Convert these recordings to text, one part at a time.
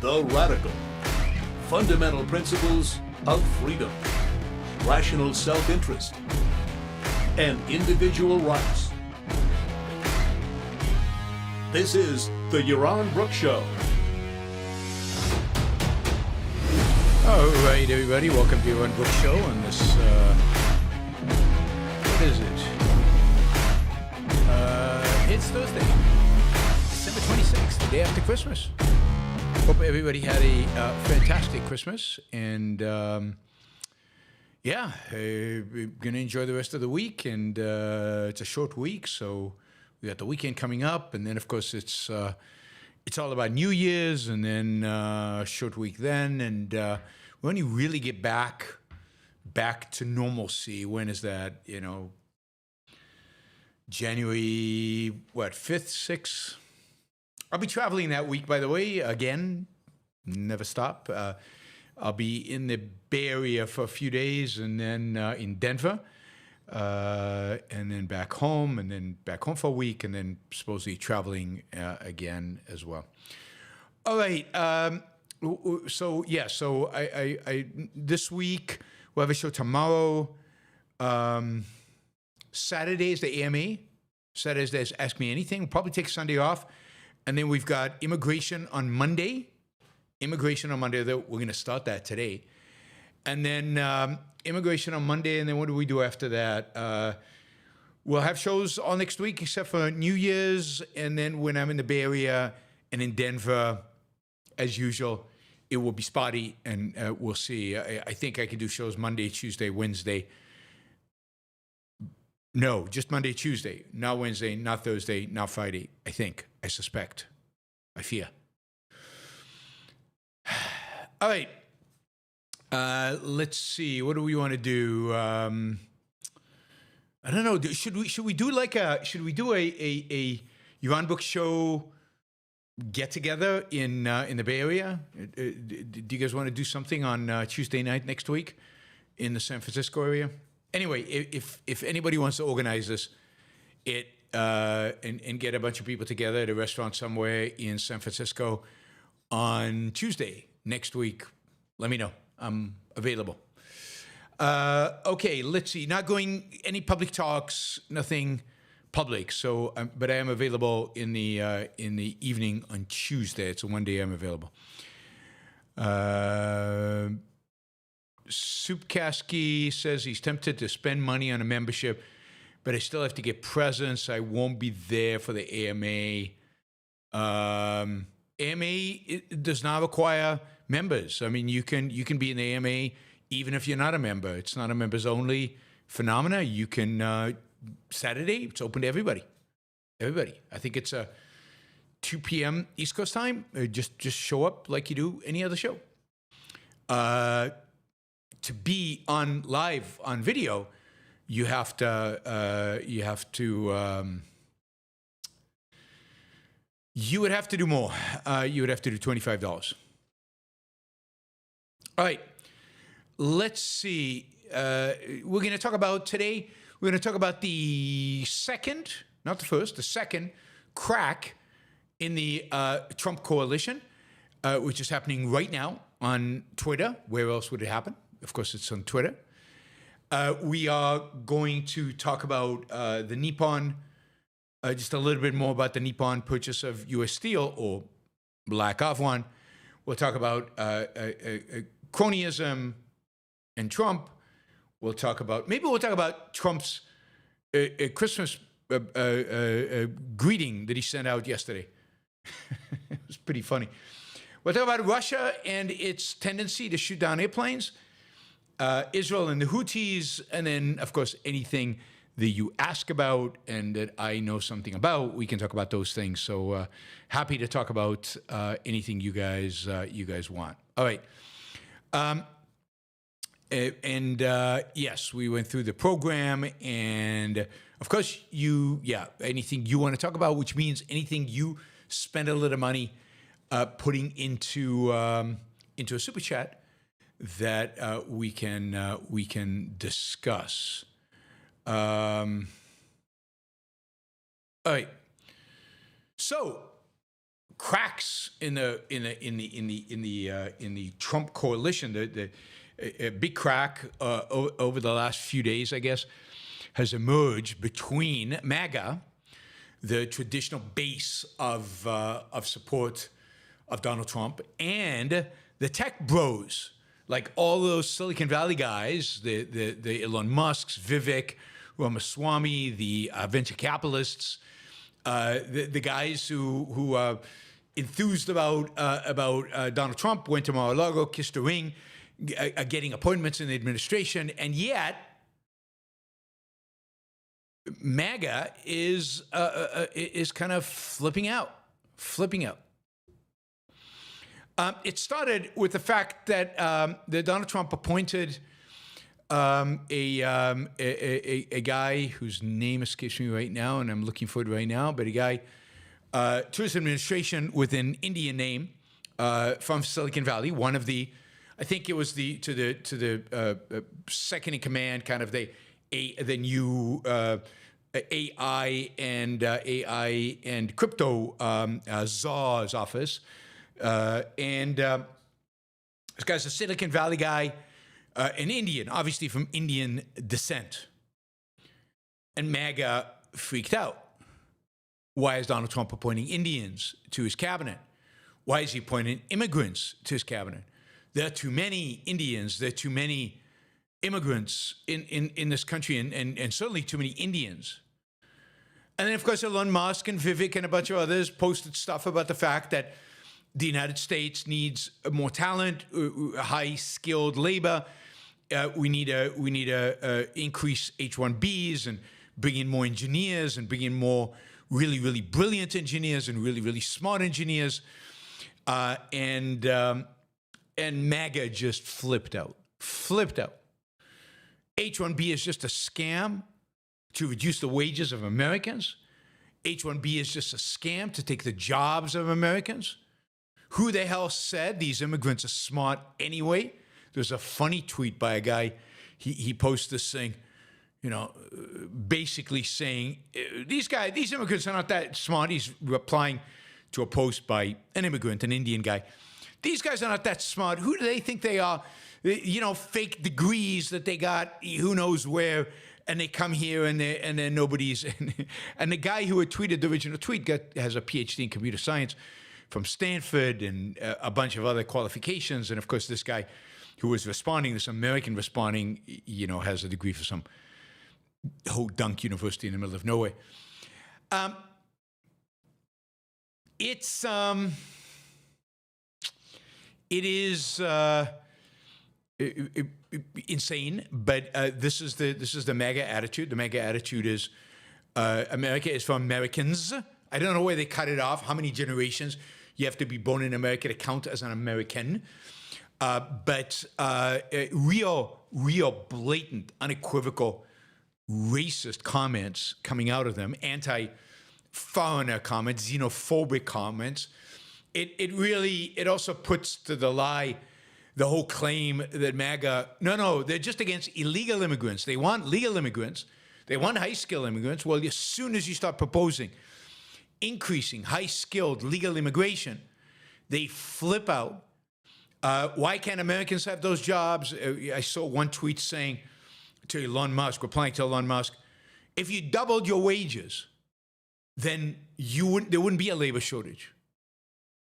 The radical. Fundamental principles of freedom, rational self-interest, and individual rights. This is the Yaron Brook Show. All right, everybody, welcome to Yaron Brook Show on this, what is it? It's Thursday, December 26th, the day after Christmas. Hope everybody had a fantastic Christmas, and yeah, we're going to enjoy the rest of the week, and it's a short week, so we got the weekend coming up, and then, of course, it's all about New Year's, and then a short week then, and we only really get back to normalcy. When is that? You know, January, what, 5th, 6th? I'll be traveling that week, by the way, again, never stop. I'll be in the Bay Area for a few days, and then in Denver, and then back home for a week, and then supposedly traveling again as well. All right. So I this week we'll have a show tomorrow. Saturday is the AMA. Saturday is Ask Me Anything. We'll probably take Sunday off. And then we've got immigration on Monday. We're going to start that today. And then immigration on Monday. And then what do we do after that? We'll have shows all next week except for New Year's. And then when I'm in the Bay Area and in Denver, as usual, it will be spotty. And we'll see. I think I can do shows Monday, Tuesday, Wednesday. No, just Monday, Tuesday, not Wednesday, not Thursday, not Friday, I think, I suspect, I fear. All right, let's see, what do we want to do? I don't know, should we do a Yaron Brook Show get-together in the Bay Area? Do you guys want to do something on Tuesday night next week in the San Francisco area? Anyway, if anybody wants to organize this, and get a bunch of people together at a restaurant somewhere in San Francisco on Tuesday next week, let me know. I'm available. Okay, let's see. Not going any public talks, nothing public. So, but I am available in the evening on Tuesday. It's the one day I'm available. Soupkaski says he's tempted to spend money on a membership, but I still have to get presents. I won't be there for the AMA. AMA it does not require members. I mean, you can be in the AMA even if you're not a member. It's not a members only phenomena. You can Saturday. It's open to everybody. Everybody. I think it's a 2 p.m. East Coast time. Just show up like you do any other show. To be on live on video, you have to you would have to do more. You would have to do $25. All right, let's see. We're going to talk about today. We're going to talk about the second, not the first, the second crack in the Trump coalition, which is happening right now on Twitter. Where else would it happen? Of course, it's on Twitter. We are going to talk about the Nippon, just a little bit more about the Nippon purchase of U.S. Steel, or lack of one. We'll talk about cronyism and Trump. We'll talk about Trump's Christmas greeting that he sent out yesterday. It was pretty funny. We'll talk about Russia and its tendency to shoot down airplanes. Israel and the Houthis, and then, of course, anything that you ask about and that I know something about, we can talk about those things. So happy to talk about anything you guys want. All right. Yes, we went through the program, and of course, anything you want to talk about, which means anything you spend a little money putting into a super chat that we can discuss. All right. So cracks in the Trump coalition, a big crack over the last few days, I guess, has emerged between MAGA, the traditional base of support of Donald Trump, and the tech bros, like all those Silicon Valley guys, the Elon Musks, Vivek, Ramaswamy, the venture capitalists, the guys who enthused about Donald Trump, went to Mar-a-Lago, kissed a ring, getting appointments in the administration, and yet MAGA is kind of flipping out. It started with the fact that Donald Trump appointed a guy whose name escapes me right now, and I'm looking for it right now, but a guy to his administration with an Indian name from Silicon Valley, one of the, I think it was to the second in command, kind of the new AI and crypto czar's office, and this guy's a Silicon Valley guy, an Indian, obviously from Indian descent, and MAGA freaked out. Why is Donald Trump appointing Indians to his cabinet? Why is he appointing immigrants to his cabinet? There are too many Indians. There are too many immigrants in this country, and certainly too many Indians. And then, of course, Elon Musk and Vivek and a bunch of others posted stuff about the fact that the United States needs more talent, high-skilled labor. We need to increase H-1Bs and bring in more engineers and bring in more really, really brilliant engineers and really, really smart engineers. And MAGA just flipped out. H-1B is just a scam to reduce the wages of Americans. H-1B is just a scam to take the jobs of Americans. Who the hell said these immigrants are smart anyway? There's a funny tweet by a guy. He posted this thing, basically saying, these immigrants are not that smart. He's replying to a post by an immigrant, an Indian guy. These guys are not that smart. Who do they think they are? Fake degrees that they got, who knows where, and they come here and then nobody's. And the guy who had tweeted the original tweet has a PhD in computer science from Stanford and a bunch of other qualifications. And of course, this guy who was responding, this American responding, has a degree from some ho-dunk university in the middle of nowhere. It is insane, but this is the MAGA attitude. The MAGA attitude is America is for Americans. I don't know where they cut it off, how many generations you have to be born in America to count as an American. But real blatant, unequivocal, racist comments coming out of them, anti-foreigner comments, xenophobic comments. It also puts to the lie the whole claim that MAGA, no, they're just against illegal immigrants. They want legal immigrants. They want high-skilled immigrants. Well, as soon as you start proposing increasing high-skilled legal immigration, they flip out. Why can't Americans have those jobs? I saw one tweet saying to Elon Musk, replying to Elon Musk, if you doubled your wages, then there wouldn't be a labor shortage.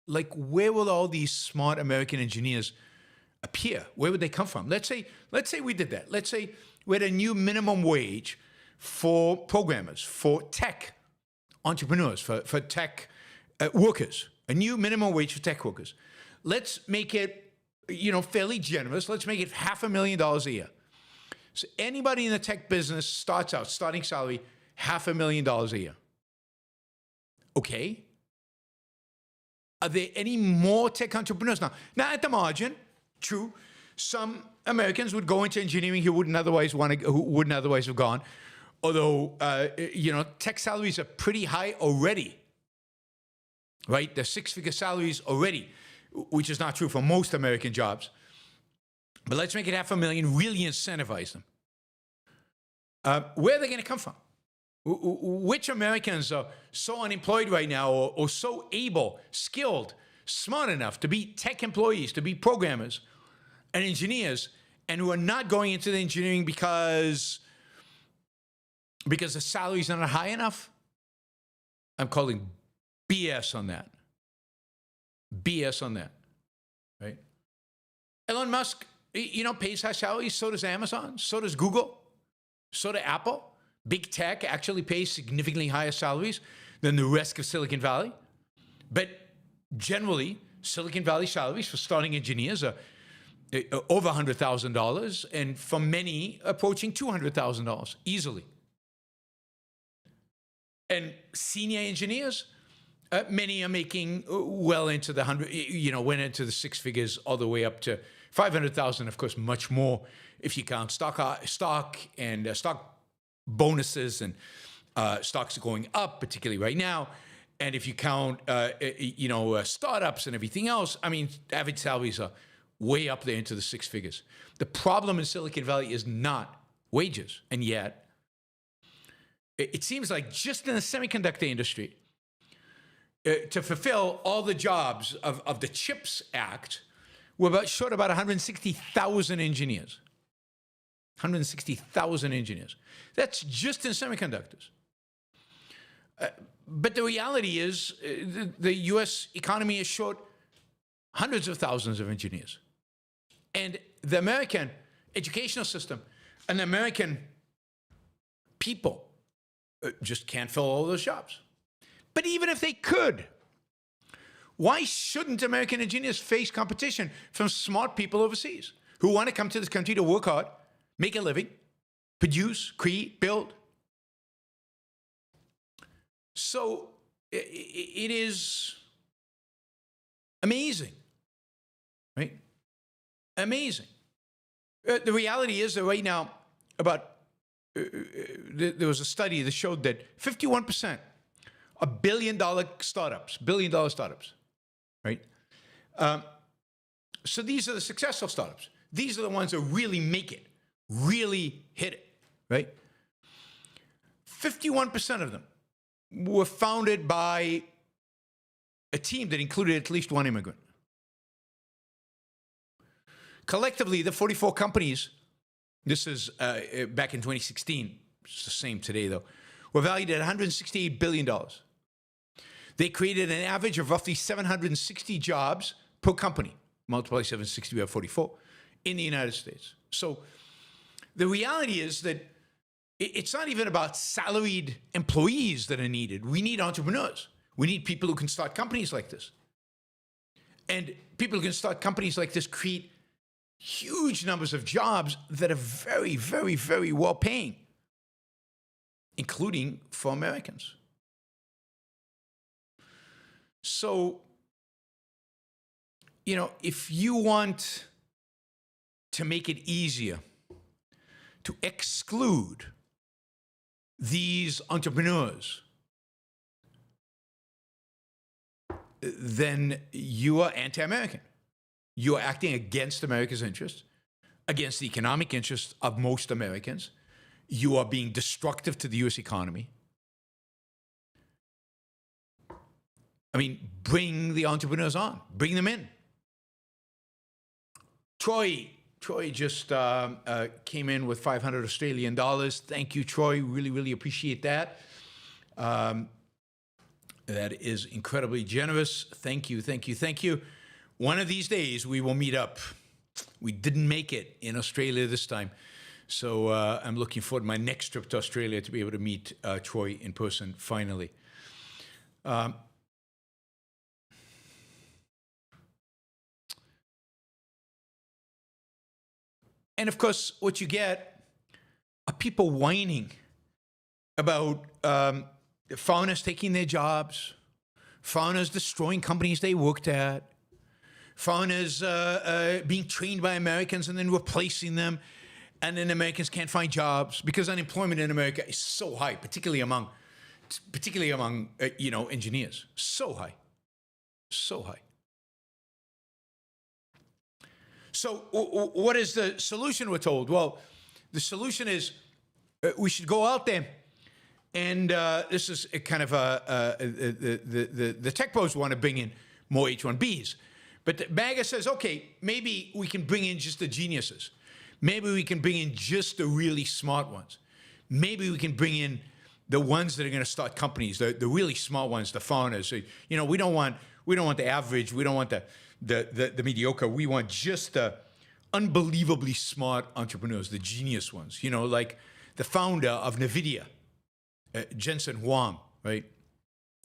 Like, where will all these smart American engineers appear? Where would they come from? Let's say we did that. Let's say we had a new minimum wage for programmers, for tech entrepreneurs, for tech workers, a new minimum wage for tech workers. Let's make it, fairly generous. Let's make it $500,000 a year. So anybody in the tech business starting salary, $500,000 a year. Okay. Are there any more tech entrepreneurs now? Now, at the margin, true, some Americans would go into engineering who wouldn't otherwise have gone. Although, tech salaries are pretty high already, right? They're six-figure salaries already, which is not true for most American jobs. But let's make it $500,000, really incentivize them. Where are they going to come from? Which Americans are so unemployed right now or so able, skilled, smart enough to be tech employees, to be programmers and engineers, and who are not going into the engineering because the salaries are not high enough? I'm calling BS on that. BS on that, right? Elon Musk, pays high salaries. So does Amazon. So does Google. So does Apple. Big tech actually pays significantly higher salaries than the rest of Silicon Valley. But generally, Silicon Valley salaries for starting engineers are over $100,000, and for many, approaching $200,000 easily. And senior engineers, many are making well into the went into the six figures all the way up to 500,000. Of course, much more if you count stock and stock bonuses, and stocks are going up, particularly right now. And if you count, startups and everything else, I mean, average salaries are way up there into the six figures. The problem in Silicon Valley is not wages, and yet it seems like just in the semiconductor industry, to fulfill all the jobs of the CHIPS Act, we're short about 160,000 engineers. 160,000 engineers. That's just in semiconductors. But the reality is the U.S. economy is short hundreds of thousands of engineers. And the American educational system and the American people just can't fill all those jobs. But even if they could, why shouldn't American engineers face competition from smart people overseas who want to come to this country to work hard, make a living, produce, create, build? So it is amazing, right? Amazing. The reality is that right now, there was a study that showed that 51% of billion-dollar startups, right? So these are the successful startups. These are the ones that really make it, really hit it, right? 51% of them were founded by a team that included at least one immigrant. Collectively, the 44 companies, this is back in 2016, it's the same today though, were valued at $168 billion. They created an average of roughly 760 jobs per company. Multiply 760, we have 44, in the United States. So the reality is that it's not even about salaried employees that are needed. We need entrepreneurs. We need people who can start companies like this. And people who can start companies like this create huge numbers of jobs that are very, very, very well paying, including for Americans. So, if you want to make it easier to exclude these entrepreneurs, then you are anti-American. You are acting against America's interests, against the economic interests of most Americans. You are being destructive to the U.S. economy. I mean, bring the entrepreneurs on. Bring them in. Troy just came in with 500 Australian dollars. Thank you, Troy. Really, really appreciate that. That is incredibly generous. Thank you, thank you, thank you. One of these days, we will meet up. We didn't make it in Australia this time. So I'm looking forward to my next trip to Australia to be able to meet Troy in person, finally. And of course, what you get are people whining about foreigners taking their jobs, foreigners destroying companies they worked at, foreigners being trained by Americans and then replacing them, and then Americans can't find jobs because unemployment in America is so high, particularly among engineers. So high. So high. So what is the solution, we're told? Well, the solution is we should go out there And this is a kind of the TechBros want to bring in more H-1Bs. But the MAGA says, okay, maybe we can bring in just the geniuses. Maybe we can bring in just the really smart ones. Maybe we can bring in the ones that are going to start companies, the really smart ones, the foreigners. So, you know, we don't want the average. We don't want the mediocre. We want just the unbelievably smart entrepreneurs, the genius ones. You know, like the founder of NVIDIA, Jensen Huang, right?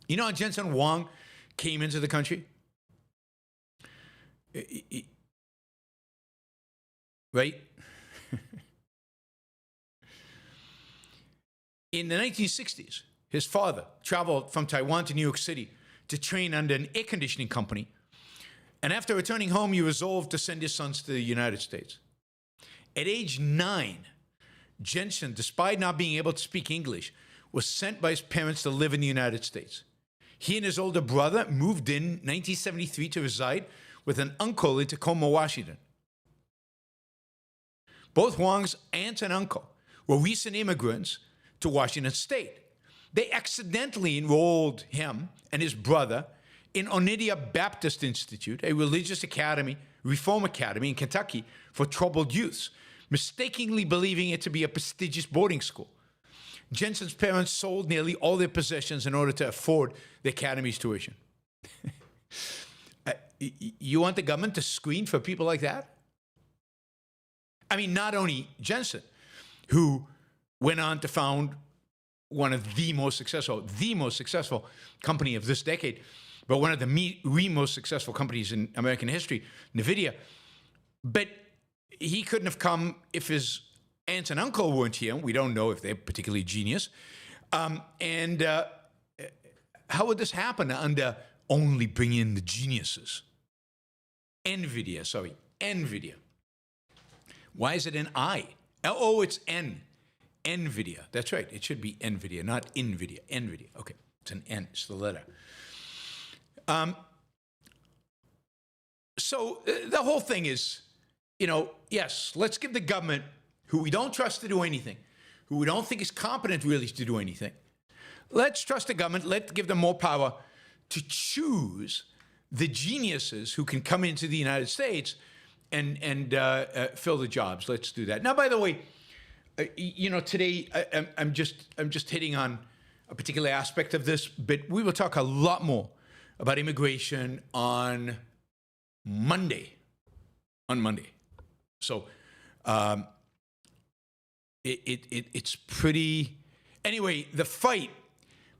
You know how Jensen Huang came into the country? Right? In the 1960s, his father traveled from Taiwan to New York City to train under an air conditioning company. And after returning home, he resolved to send his sons to the United States. At age 9, Jensen, despite not being able to speak English, was sent by his parents to live in the United States. He and his older brother moved in 1973 to reside with an uncle in Tacoma, Washington. Both Huang's aunt and uncle were recent immigrants to Washington State. They accidentally enrolled him and his brother in Oneida Baptist Institute, a religious academy, reform academy in Kentucky for troubled youths, mistakenly believing it to be a prestigious boarding school. Jensen's parents sold nearly all their possessions in order to afford the academy's tuition. You want the government to screen for people like that? I mean, not only Jensen, who went on to found one of the most successful company of this decade, but one of the most successful companies in American history, NVIDIA. But he couldn't have come if his aunt and uncle weren't here. We don't know if they're particularly genius. How would this happen under only bring in the geniuses? NVIDIA. Why is it an I? Oh, it's N. NVIDIA. That's right. It should be NVIDIA, not NVIDIA. NVIDIA. Okay. It's an N. It's the letter. So the whole thing is, you know, yes, let's give the government, who we don't trust to do anything, who we don't think is competent really to do anything, let's trust the government, let's give them more power to choose the geniuses who can come into the United States and fill the jobs. Let's do that. Now, by the way, you know, today I'm just hitting on a particular aspect of this, but we will talk a lot more about immigration on Monday. So it's pretty. Anyway, the fight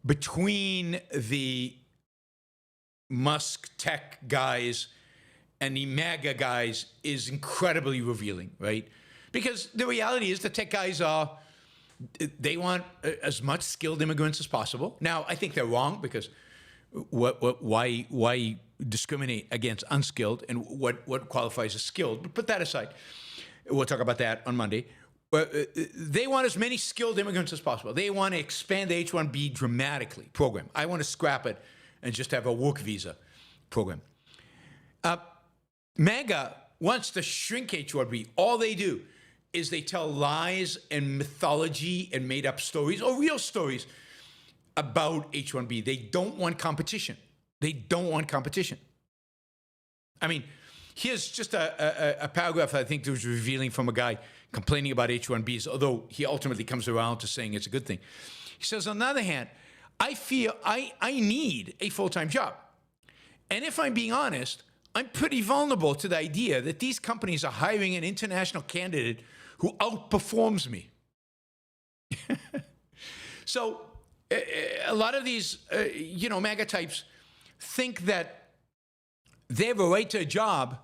between the Musk tech guys and the MAGA guys is incredibly revealing, right? Because the reality is the tech guys they want as much skilled immigrants as possible. Now, I think they're wrong, because why discriminate against unskilled, and what qualifies as skilled? But put that aside. We'll talk about that on Monday. They want as many skilled immigrants as possible. They want to expand the H-1B dramatically program. I want to scrap it and just have a work visa program. MAGA wants to shrink H-1B. All they do is they tell lies and mythology and made-up stories, or real stories, about H-1B. They don't want competition. I mean, here's just a paragraph I think that was revealing from a guy complaining about H-1Bs, although he ultimately comes around to saying it's a good thing. He says, on the other hand, I feel I need a full-time job. And if I'm being honest, I'm pretty vulnerable to the idea that these companies are hiring an international candidate who outperforms me. So a lot of these, MAGA types think that they have a right to a job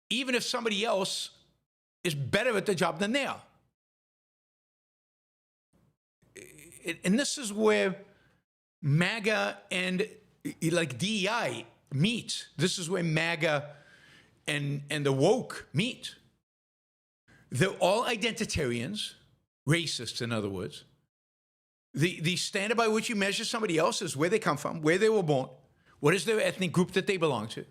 even if somebody else is better at the job than they are. And this is where MAGA and like DEI meet. This is where MAGA and the woke meet. They're all identitarians, racists, in other words. The standard by which you measure somebody else is where they come from, where they were born, what is their ethnic group that they belong to.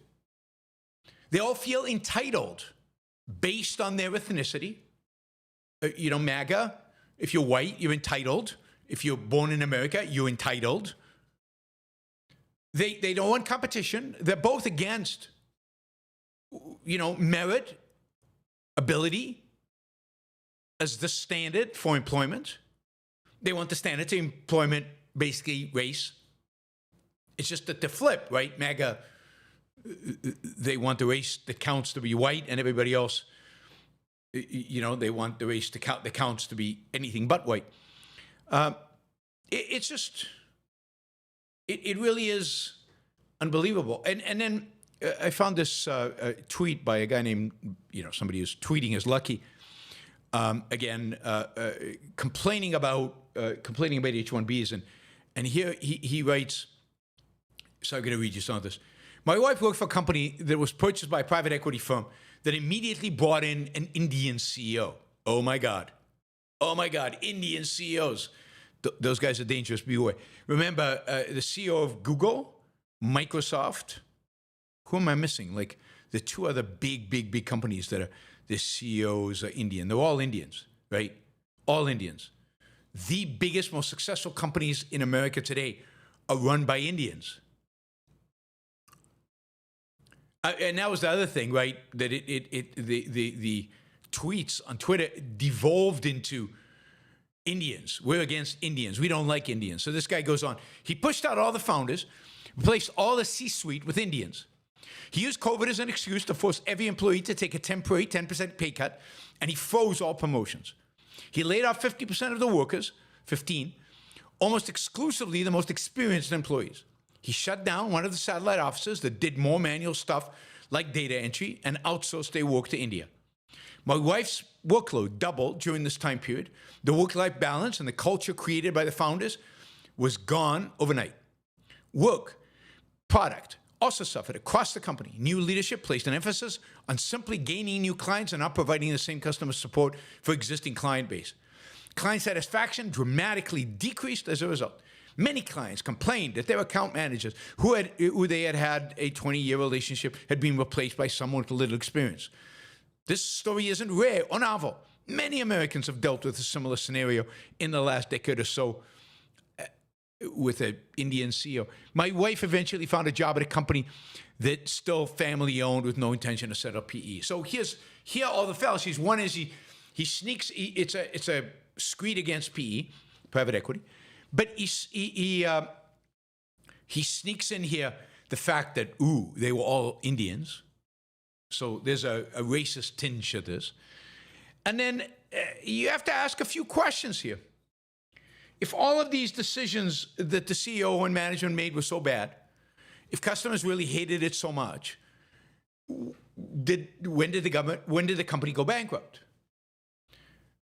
They all feel entitled based on their ethnicity. MAGA, if you're white, you're entitled. If you're born in America, you're entitled. They don't want competition. They're both against, merit, ability as the standard for employment. They want the standard to employment, basically race. It's just that the flip, right? MAGA, they want the race that counts to be white, and everybody else, they want the race that counts to be anything but white. It really is unbelievable. And then I found this tweet by a guy named, somebody who's tweeting is lucky. Complaining about H-1Bs, and here he writes. So I'm going to read you some of this. My wife worked for a company that was purchased by a private equity firm that immediately brought in an Indian CEO. Oh my God, Indian CEOs. Those guys are dangerous. Beware. Remember the CEO of Google, Microsoft. Who am I missing? Like the two other big companies that are the CEOs are Indian. They're all Indians, right? All Indians. The biggest, most successful companies in America today are run by Indians. And that was the other thing, right? That the tweets on Twitter devolved into Indians. We're against Indians. We don't like Indians. So this guy goes on. He pushed out all the founders, replaced all the C-suite with Indians. He used COVID as an excuse to force every employee to take a temporary 10% pay cut, and he froze all promotions. He laid off 50% of the workers, 15, almost exclusively the most experienced employees. He shut down one of the satellite offices that did more manual stuff like data entry and outsourced their work to India. My wife's workload doubled during this time period. The work-life balance and the culture created by the founders was gone overnight. Work, product also suffered across the company. New leadership placed an emphasis on simply gaining new clients and not providing the same customer support for existing client base. Client satisfaction dramatically decreased as a result. Many clients complained that their account managers, who they had a 20-year relationship, had been replaced by someone with little experience. This story isn't rare or novel. Many Americans have dealt with a similar scenario in the last decade or so with an Indian CEO. My wife eventually found a job at a company that's still family-owned with no intention to set up PE. So here are all the fallacies. One is he sneaks. It's a screed against PE, private equity. But he sneaks in here the fact that, they were all Indians. So there's a racist tinge to this. And then you have to ask a few questions here. If all of these decisions that the CEO and management made were so bad, if customers really hated it so much, when did the company go bankrupt?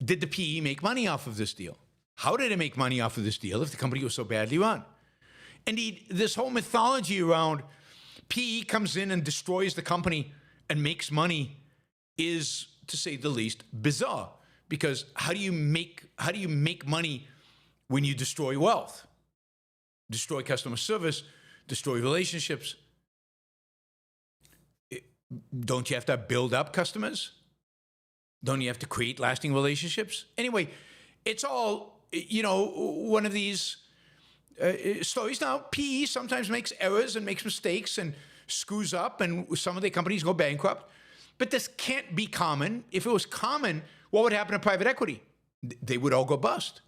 Did the PE make money off of this deal? How did it make money off of this deal if the company was so badly run? Indeed, this whole mythology around PE comes in and destroys the company and makes money is, to say the least, bizarre. Because how do you make money when you destroy wealth? Destroy customer service, destroy relationships. Don't you have to build up customers? Don't you have to create lasting relationships? Anyway, it's all one of these stories. Now, PE sometimes makes errors and makes mistakes and screws up, and some of the companies go bankrupt. But this can't be common. If it was common, what would happen to private equity? They would all go bust.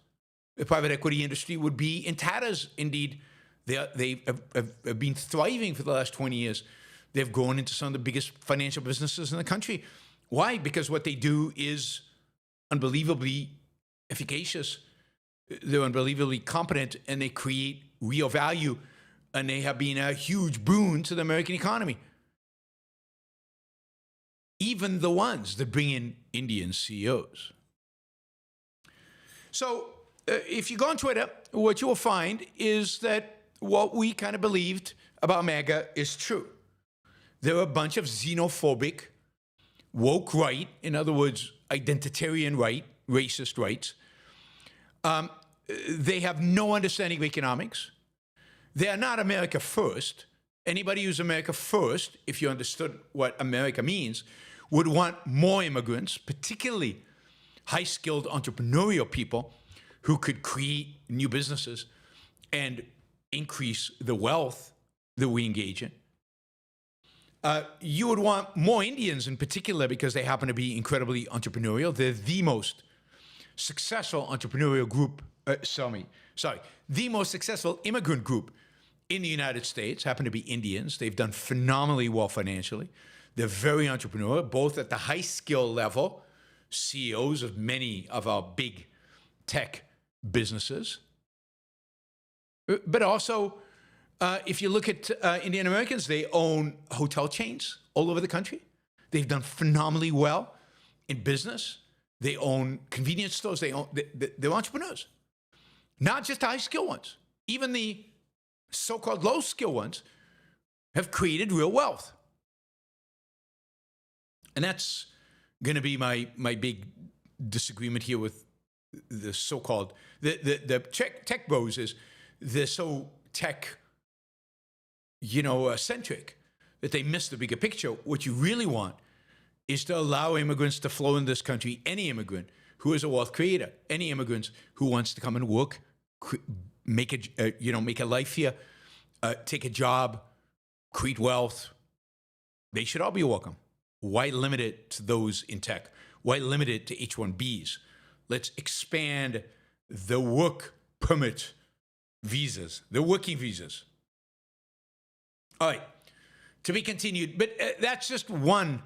The private equity industry would be in tatters. Indeed, they have been thriving for the last 20 years. They've grown into some of the biggest financial businesses in the country. Why? Because what they do is unbelievably efficacious. They're unbelievably competent, and they create real value, and they have been a huge boon to the American economy. Even the ones that bring in Indian CEOs. So if you go on Twitter, what you will find is that what we kind of believed about MAGA is true. There are a bunch of xenophobic, woke right, in other words, identitarian right, racist rights. They have no understanding of economics. They are not America first. Anybody who's America first, if you understood what America means, would want more immigrants, particularly high-skilled entrepreneurial people who could create new businesses and increase the wealth that we engage in. You would want more Indians in particular because they happen to be incredibly entrepreneurial. They're the most successful entrepreneurial group, the most successful immigrant group in the United States happen to be Indians. They've done phenomenally well financially. They're very entrepreneurial, both at the high skill level, CEOs of many of our big tech businesses, but also if you look at Indian Americans, they own hotel chains all over the country. They've done phenomenally well in business. They own convenience stores. They're entrepreneurs, not just high skill ones. Even the so-called low skill ones have created real wealth. And that's going to be my big disagreement here with the so-called the tech bros is they're so tech centric that they miss the bigger picture. What you really want is to allow immigrants to flow in this country. Any immigrant who is a wealth creator, any immigrant who wants to come and work, make a life here, take a job, create wealth, they should all be welcome. Why limit it to those in tech? Why limit it to H-1Bs? Let's expand the work permit visas, the working visas. All right, to be continued, but that's just one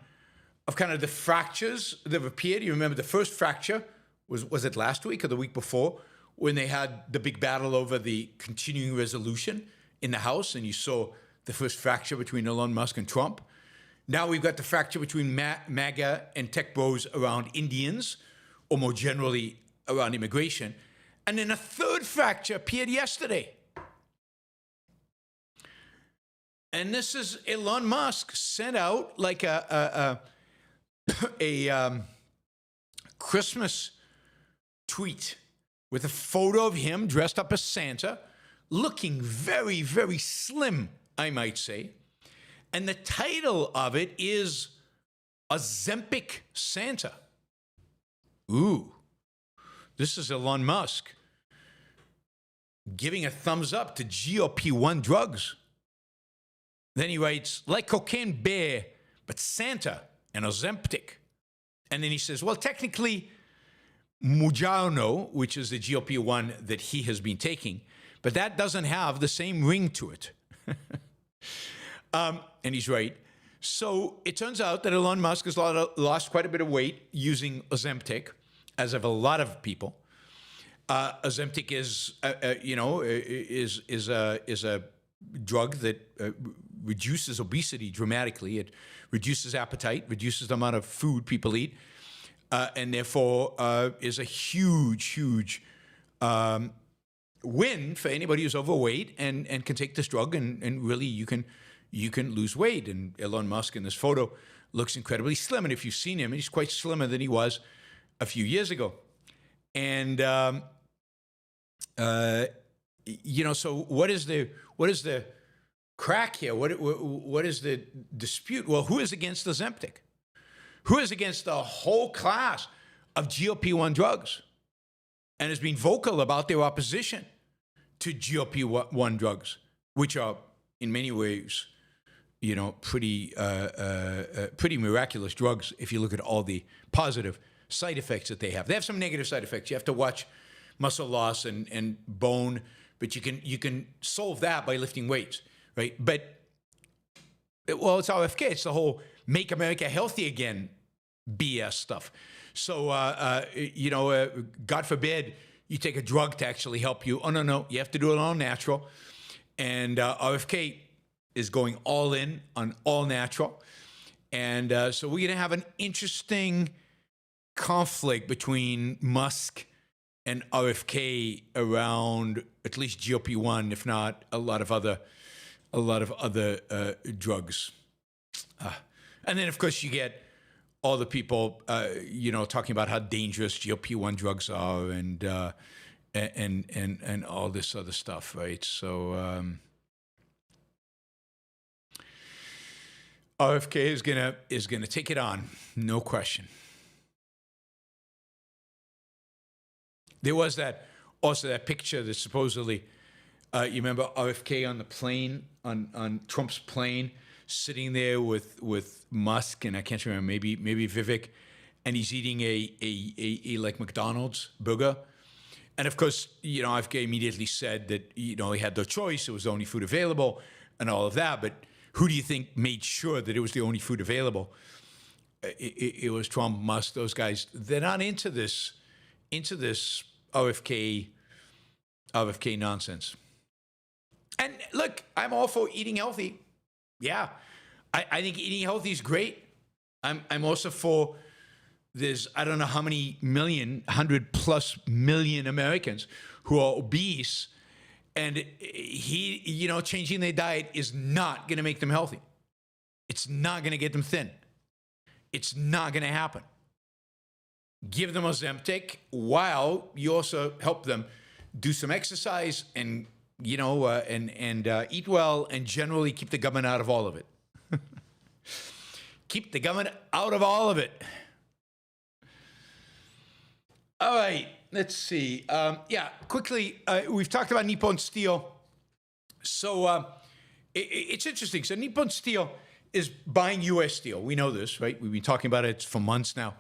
of kind of the fractures that have appeared. You remember the first fracture was it last week or the week before when they had the big battle over the continuing resolution in the House, and you saw the first fracture between Elon Musk and Trump. Now we've got the fracture between MAGA and TechBros around Indians, or more generally around immigration. And then a third fracture appeared yesterday. And this is Elon Musk sent out like a Christmas tweet with a photo of him dressed up as Santa, looking very, very slim, I might say. And the title of it is Ozempic Santa. Ooh, this is Elon Musk giving a thumbs up to GLP-1 drugs. Then he writes, like cocaine bear, but Santa and Ozempic. And then he says, well, technically, Mounjaro, which is the GLP-1 that he has been taking, but that doesn't have the same ring to it. And he's right. So it turns out that Elon Musk has lost quite a bit of weight using Ozempic, as have a lot of people. Ozempic is a drug that reduces obesity dramatically. It reduces appetite, reduces the amount of food people eat, and therefore is a huge win for anybody who's overweight and can take this drug and really you can lose weight. And Elon Musk in this photo looks incredibly slim. And if you've seen him, he's quite slimmer than he was a few years ago. And so what is the crack here? What is the dispute? Well, who is against Ozempic? Who is against the whole class of GLP-1 drugs and has been vocal about their opposition to GLP-1 drugs, which are in many ways, pretty miraculous drugs if you look at all the positive side effects that they have. They have some negative side effects. You have to watch muscle loss and bone, but you can solve that by lifting weights, right? But well, it's RFK. It's the whole "Make America Healthy Again" BS stuff. So God forbid you take a drug to actually help you. Oh no, you have to do it all natural. And RFK is going all in on all natural. And so we're going to have an interesting conflict between Musk and RFK around at least GLP-1, if not a lot of other drugs. And then, of course, you get all the people, talking about how dangerous GLP-1 drugs are and all this other stuff, right? So RFK is gonna take it on, no question. There was that Also, that picture that supposedly, you remember RFK on the plane, on Trump's plane, sitting there with Musk, and I can't remember, maybe Vivek, and he's eating a like McDonald's burger. And of course, RFK immediately said that, he had no choice. It was the only food available and all of that. But who do you think made sure that it was the only food available? It was Trump, Musk, those guys. They're not into this RFK nonsense. And look, I'm all for eating healthy. Yeah, I think eating healthy is great. I'm also for, there's, I don't know how many million, 100+ million Americans who are obese, and changing their diet is not going to make them healthy. It's not going to get them thin. It's not going to happen. Give them Ozempic while you also help them do some exercise and eat well, and generally keep the government out of all of it. Keep the government out of all of it. All right, let's see. Quickly, we've talked about Nippon Steel. So it's interesting. So Nippon Steel is buying U.S. steel. We know this, right? We've been talking about it for months now.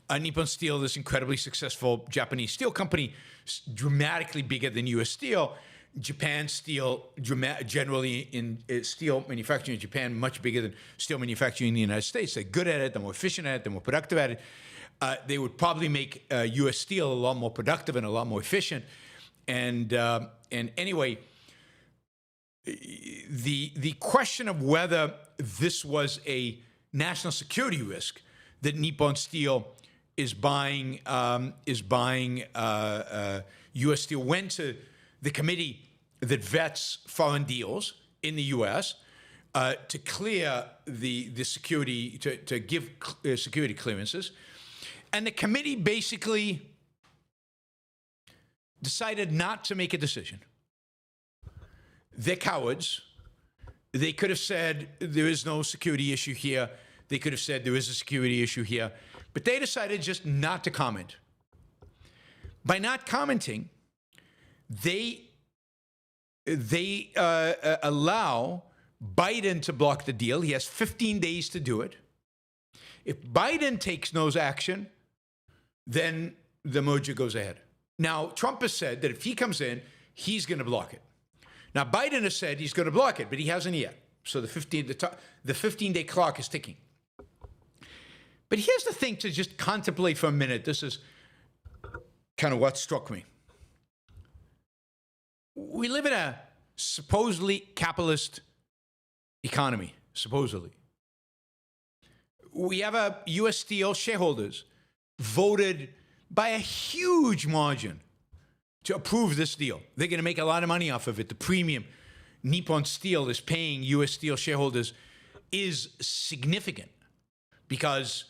Nippon Steel, this incredibly successful Japanese steel company, dramatically bigger than U.S. Steel. Japan Steel, generally in steel manufacturing in Japan, much bigger than steel manufacturing in the United States. They're good at it, they're more efficient at it, they're more productive at it. They would probably make U.S. Steel a lot more productive and a lot more efficient. And anyway, the question of whether this was a national security risk that Nippon Steel is buying U.S. Steel went to the committee that vets foreign deals in the U.S. To clear the security, to give security clearances. And the committee basically decided not to make a decision. They're cowards. They could have said there is no security issue here. They could have said there is a security issue here. But they decided just not to comment. By not commenting, they allow Biden to block the deal. He has 15 days to do it. If Biden takes no action, then the merger goes ahead. Now, Trump has said that if he comes in, he's going to block it. Now, Biden has said he's going to block it, but he hasn't yet. So the 15-day clock is ticking. But here's the thing to just contemplate for a minute. This is kind of what struck me. We live in a supposedly capitalist economy, supposedly. We have a U.S. Steel shareholders voted by a huge margin to approve this deal. They're going to make a lot of money off of it. The premium Nippon Steel is paying U.S. Steel shareholders is significant because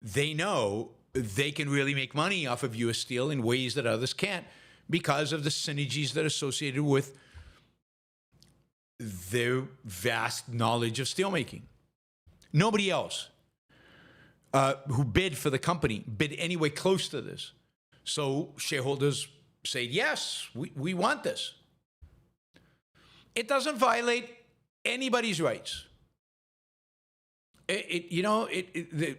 they know they can really make money off of U.S. Steel in ways that others can't because of the synergies that are associated with their vast knowledge of steelmaking. Nobody else who bid for the company bid anywhere close to this. So shareholders say, yes, we want this. It doesn't violate anybody's rights. The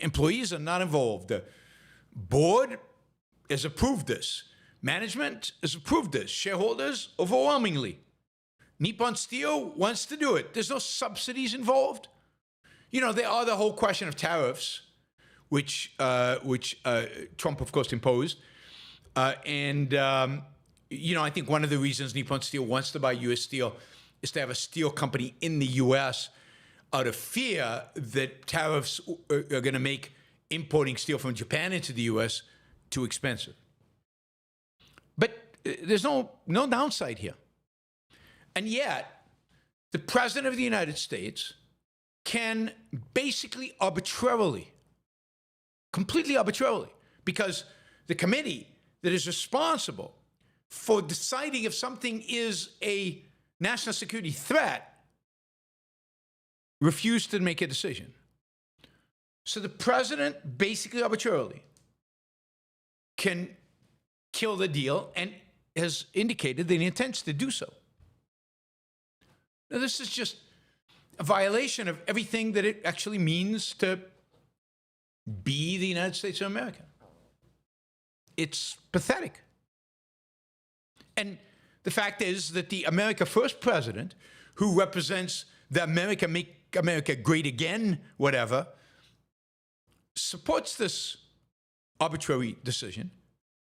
employees are not involved. The board has approved this. Management has approved this. Shareholders overwhelmingly. Nippon Steel wants to do it. There's no subsidies involved. There are the whole question of tariffs, which Trump, of course, imposed. I think one of the reasons Nippon Steel wants to buy U.S. Steel is to have a steel company in the U.S. out of fear that tariffs are going to make importing steel from Japan into the U.S. too expensive. But there's no downside here. And yet, the President of the United States can basically arbitrarily, completely arbitrarily, because the committee that is responsible for deciding if something is a national security threat refused to make a decision. So the president basically arbitrarily can kill the deal and has indicated that he intends to do so. Now, this is just a violation of everything that it actually means to be the United States of America. It's pathetic. And the fact is that the America First president, who represents the America Make America Great Again, whatever, supports this arbitrary decision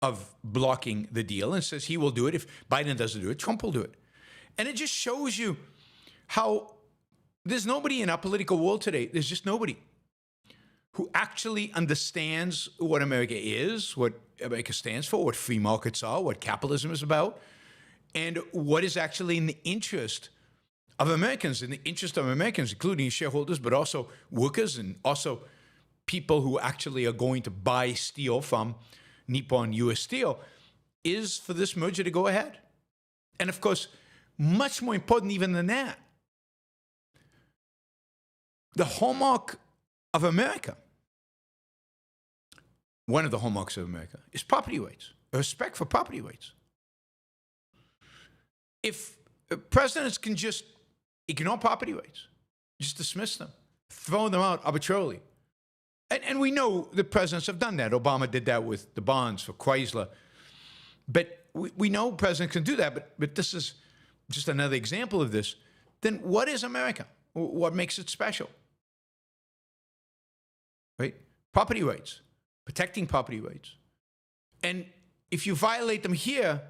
of blocking the deal and says he will do it. If Biden doesn't do it, Trump will do it. And it just shows you how there's nobody in our political world today, there's just nobody who actually understands what America is, what America stands for, what free markets are, what capitalism is about, and what is actually in the interest of Americans, including shareholders, but also workers and also people who actually are going to buy steel from Nippon U.S. Steel, is for this merger to go ahead. And of course, much more important even than that, the hallmark of America, one of the hallmarks of America, is property rights, a respect for property rights. If presidents can just ignore property rights, just dismiss them, throw them out arbitrarily, and we know the presidents have done that. Obama did that with the bonds for Chrysler. But we know presidents can do that, but this is just another example of this. Then what is America? What makes it special? Right? Property rights, protecting property rights. And if you violate them here,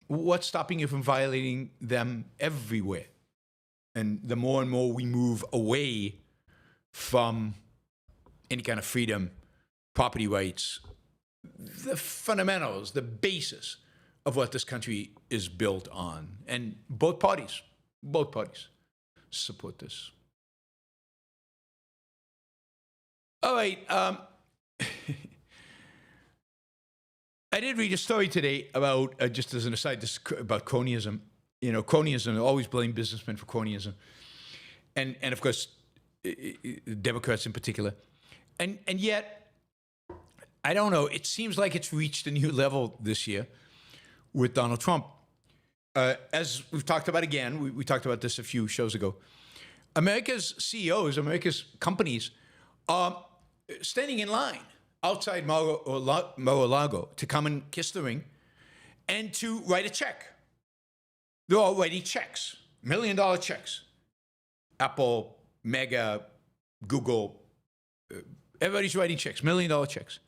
what's stopping you from violating them everywhere? And the more and more we move away from any kind of freedom, property rights, the fundamentals, the basis of what this country is built on. And both parties support this. All right. I did read a story today about, just as an aside, about cronyism. You know, cronyism, I always blame businessmen for cronyism. And of course, Democrats in particular. And yet, I don't know, it seems like it's reached a new level this year with Donald Trump. As we've talked about again, we talked about this a few shows ago, America's CEOs, America's companies are standing in line outside Mar-a-Lago to come and kiss the ring and to write a check. They're all writing checks, $1 million checks. Apple, MAGA, Google, everybody's writing checks, $1 million checks,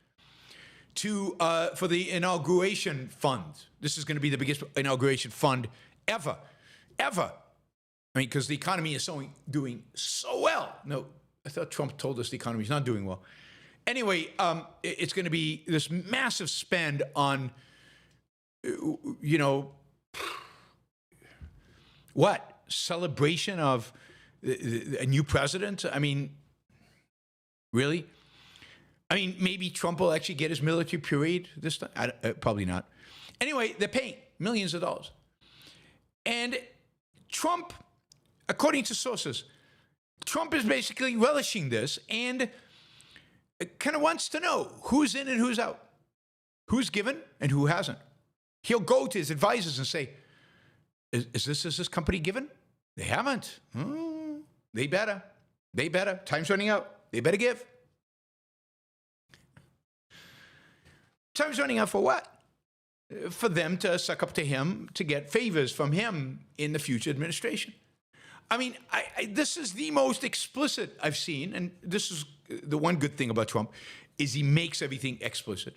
for the inauguration fund. This is going to be the biggest inauguration fund ever. I mean, because the economy is doing so well. No, I thought Trump told us the economy is not doing well. Anyway, it's going to be this massive spend on, what? Celebration of a new president? I mean, really? I mean, maybe Trump will actually get his military parade this time. Probably not. Anyway, they're paying millions of dollars. And Trump, according to sources, Trump is basically relishing this and kind of wants to know who's in and who's out, who's given and who hasn't. He'll go to his advisors and say, is this company given? They haven't. They better. Time's running out. They better give. Time's running out for what? For them to suck up to him, to get favors from him in the future administration. I mean, this is the most explicit I've seen, and this is the one good thing about Trump, is he makes everything explicit.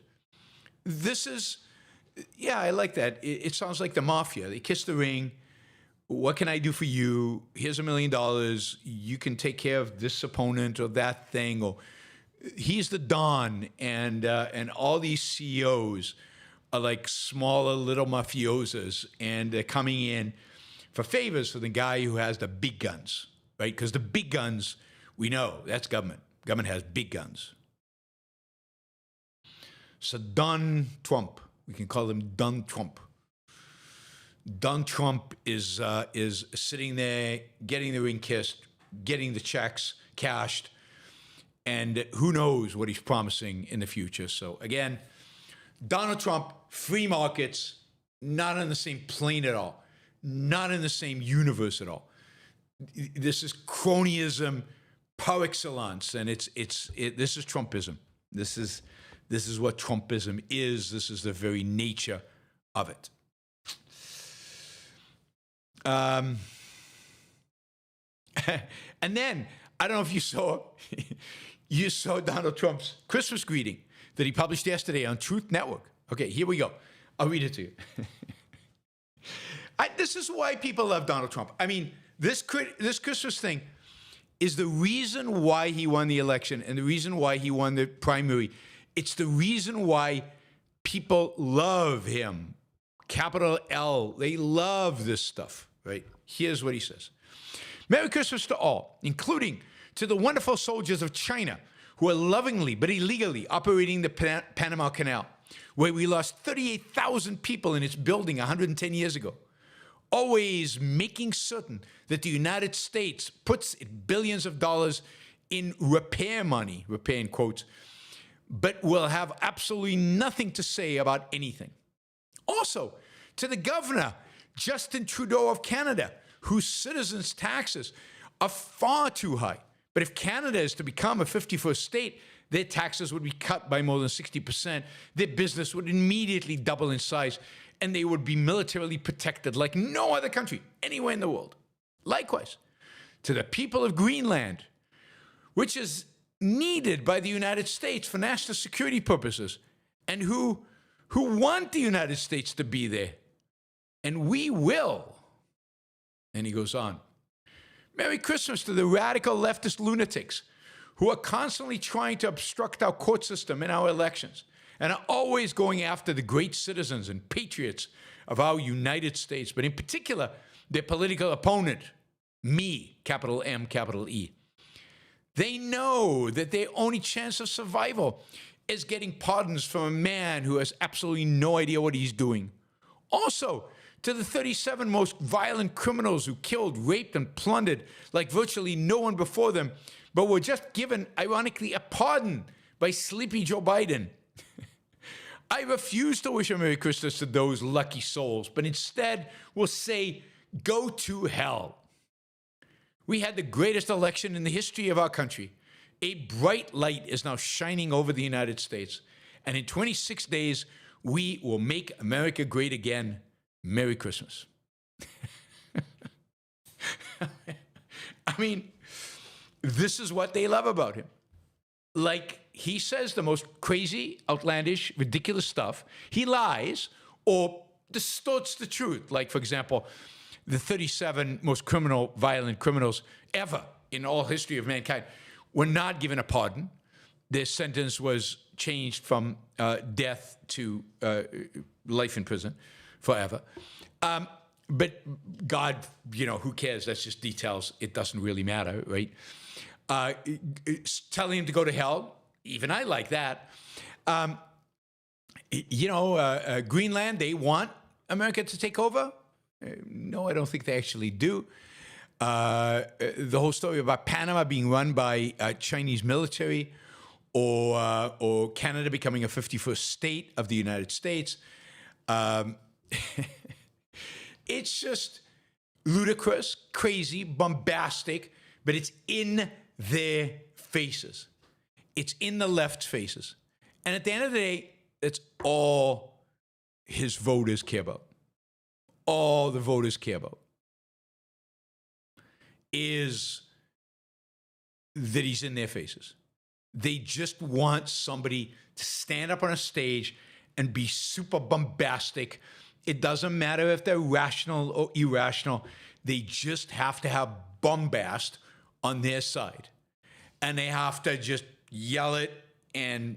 This is, yeah, I like that. It sounds like the mafia. They kiss the ring. What can I do for you? Here's $1 million. You can take care of this opponent or that thing. Or he's the Don, and all these CEOs are like smaller little mafiosos, and they're coming in for favors for the guy who has the big guns, right? Because the big guns, we know, that's government. Government has big guns. So Don Trump, we can call him Don Trump. Don Trump is sitting there, getting the ring kissed, getting the checks cashed, and who knows what he's promising in the future. So again, Donald Trump, free markets, not on the same plane at all, not in the same universe at all. This is cronyism par excellence, and this is Trumpism. This is what Trumpism is. This is the very nature of it. And then I don't know if you saw Donald Trump's Christmas greeting that he published yesterday on Truth Network. Okay, here we go. I'll read it to you. This is why people love Donald Trump. I mean, this Christmas thing is the reason why he won the election and the reason why he won the primary. It's the reason why people love him. Capital L. They love this stuff, right? Here's what he says. Merry Christmas to all, including to the wonderful soldiers of China who are lovingly but illegally operating the Panama Canal, where we lost 38,000 people in its building 110 years ago. Always making certain that the United States puts billions of dollars in repair money, repair in quotes, but will have absolutely nothing to say about anything. Also, to the governor, Justin Trudeau of Canada, whose citizens' taxes are far too high. But if Canada is to become a 51st state, their taxes would be cut by more than 60%. Their business would immediately double in size, and they would be militarily protected like no other country anywhere in the world. Likewise, to the people of Greenland, which is needed by the United States for national security purposes, and who want the United States to be there. And we will. And he goes on. Merry Christmas to the radical leftist lunatics who are constantly trying to obstruct our court system and our elections, and are always going after the great citizens and patriots of our United States, but in particular, their political opponent, me, capital M, capital E. They know that their only chance of survival is getting pardons from a man who has absolutely no idea what he's doing. Also, to the 37 most violent criminals who killed, raped, and plundered like virtually no one before them, but were just given, ironically, a pardon by sleepy Joe Biden. I refuse to wish a Merry Christmas to those lucky souls, but instead will say, go to hell. We had the greatest election in the history of our country. A bright light is now shining over the United States, and in 26 days, we will make America great again. Merry Christmas. I mean, this is what they love about him. Like, he says the most crazy, outlandish, ridiculous stuff. He lies or distorts the truth. Like, for example, the 37 most violent criminals ever in all history of mankind were not given a pardon. Their sentence was changed from death to life in prison forever. But God, who cares? That's just details. It doesn't really matter, right? Telling him to go to hell, even I like that. Greenland, they want America to take over. No, I don't think they actually do. The whole story about Panama being run by Chinese military, or Canada becoming a 51st state of the United States. It's just ludicrous, crazy, bombastic, but it's in their faces. It's in the left's faces. And at the end of the day, that's all his voters care about. All the voters care about is that he's in their faces. They just want somebody to stand up on a stage and be super bombastic. It doesn't matter if they're rational or irrational. They just have to have bombast on their side. And they have to just yell it and...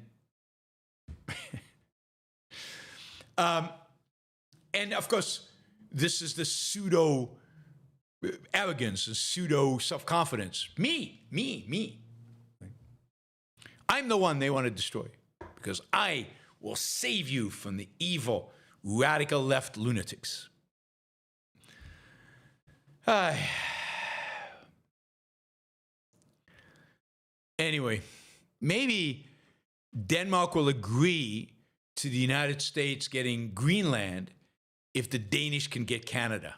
and of course, this is the pseudo arrogance and pseudo self-confidence. Me. I'm the one they want to destroy because I will save you from the evil, radical left lunatics. Anyway, maybe Denmark will agree to the United States getting Greenland if the Danish can get Canada.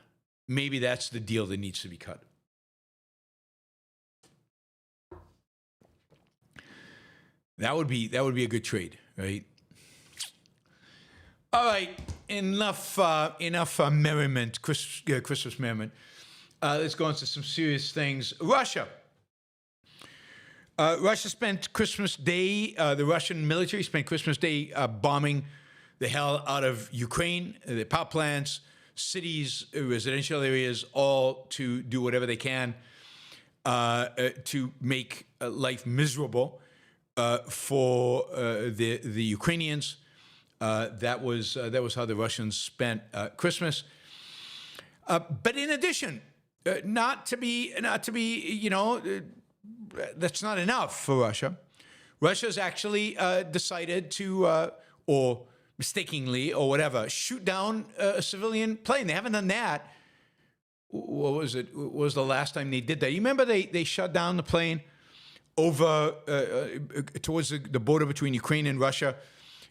Maybe that's the deal that needs to be cut. That would be a good trade, right? All right, enough merriment, Christmas merriment. Let's go into some serious things. Russia. Russia spent Christmas Day, the Russian military spent Christmas Day bombing the hell out of Ukraine, the power plants, cities, residential areas, all to do whatever they can to make life miserable for the Ukrainians. That was how the Russians spent Christmas. But in addition, not to be, that's not enough for Russia. Russia's actually decided to, or mistakenly or whatever, shoot down a civilian plane. They haven't done that. What was it? What was the last time they did that? You remember they shut down the plane over towards the border between Ukraine and Russia,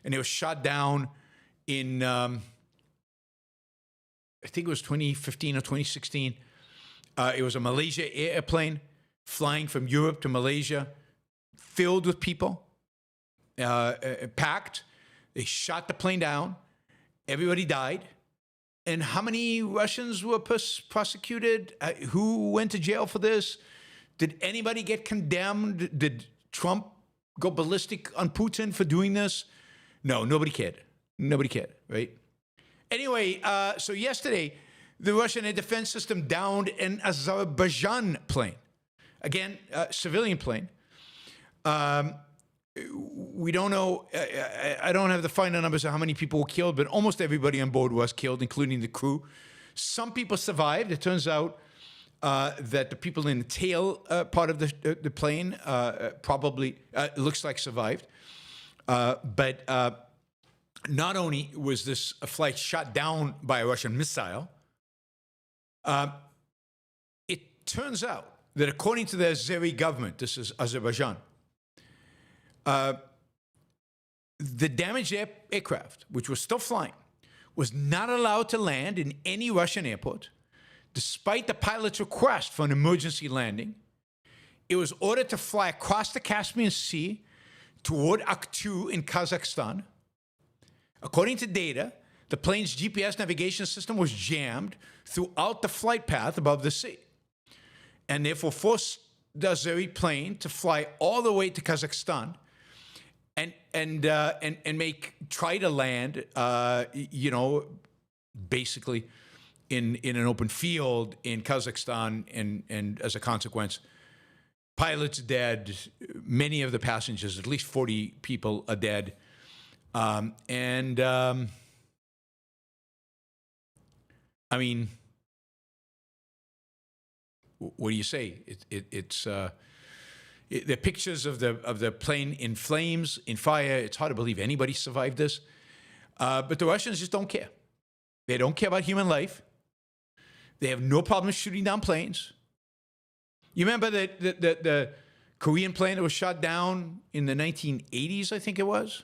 and it was shot down in, I think it was 2015 or 2016. It was a Malaysia airplane flying from Europe to Malaysia, filled with people, packed. They shot the plane down. Everybody died. And how many Russians were prosecuted? Who went to jail for this? Did anybody get condemned? Did Trump go ballistic on Putin for doing this? No, nobody cared. Nobody cared, right? Anyway, so yesterday, the Russian air defense system downed an Azerbaijan plane. Again, civilian plane. We don't know, I don't have the final numbers of how many people were killed, but almost everybody on board was killed, including the crew. Some people survived. It turns out that the people in the tail part of the plane probably looks like survived. But not only was this a flight shot down by a Russian missile, it turns out that according to the Azeri government, this is Azerbaijan, the damaged aircraft, which was still flying, was not allowed to land in any Russian airport, despite the pilot's request for an emergency landing. It was ordered to fly across the Caspian Sea toward Aktu in Kazakhstan. According to data, the plane's GPS navigation system was jammed throughout the flight path above the sea, and therefore forced the Azeri plane to fly all the way to Kazakhstan and try to land, basically in an open field in Kazakhstan, and as a consequence, pilots dead, many of the passengers, at least 40 people, are dead, I mean, what do you say? The pictures of the plane in flames, in fire. It's hard to believe anybody survived this. But the Russians just don't care. They don't care about human life. They have no problem shooting down planes. You remember the Korean plane that was shot down in the 1980s, I think it was?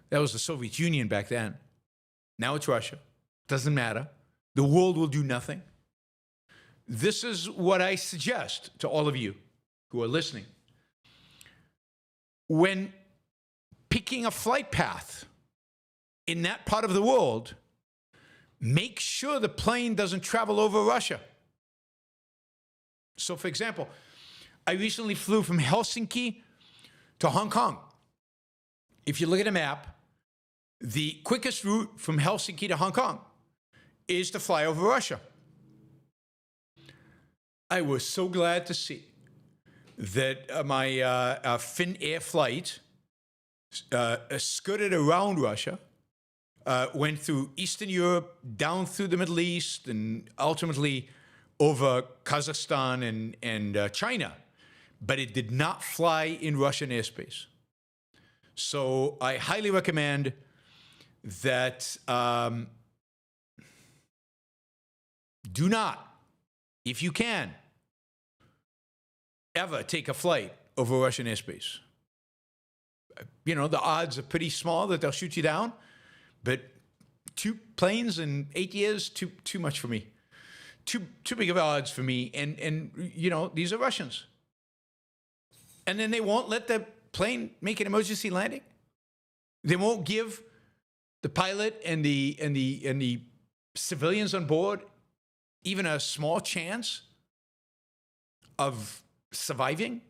That was the Soviet Union back then. Now it's Russia. Doesn't matter. The world will do nothing. This is what I suggest to all of you who are listening. When picking a flight path in that part of the world, make sure the plane doesn't travel over Russia. So, for example, I recently flew from Helsinki to Hong Kong. If you look at a map, the quickest route from Helsinki to Hong Kong is to fly over Russia. I was so glad to see that my Finnair flight skirted around Russia, went through Eastern Europe, down through the Middle East, and ultimately over Kazakhstan and China. But it did not fly in Russian airspace. So I highly recommend that do not, if you can, ever take a flight over Russian airspace. the odds are pretty small that they'll shoot you down. But 2 planes in 8 years, too much for me. Too big of odds for me. And these are Russians. And then they won't let the plane make an emergency landing. They won't give the pilot and the civilians on board even a small chance of surviving.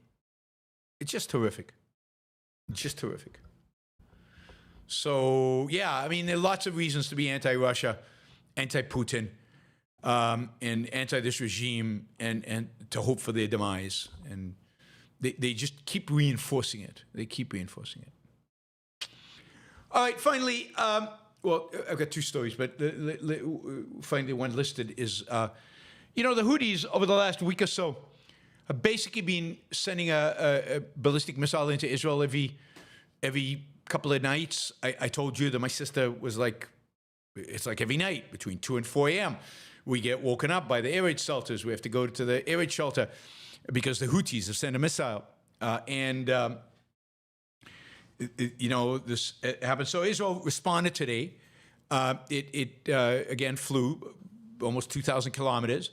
It's just horrific. Just horrific. So, yeah, I mean, there are lots of reasons to be anti-Russia, anti-Putin, and anti this regime, and to hope for their demise. And they just keep reinforcing it. They keep reinforcing it. All right, finally, well, I've got 2 stories, but finally one listed is, the Houthis over the last week or so have basically been sending a ballistic missile into Israel every couple of nights. I told you that my sister was like, it's like every night between 2 and 4 a.m. We get woken up by the air raid shelters. We have to go to the air raid shelter because the Houthis have sent a missile. This happened. So Israel responded today. It again flew almost 2,000 kilometers.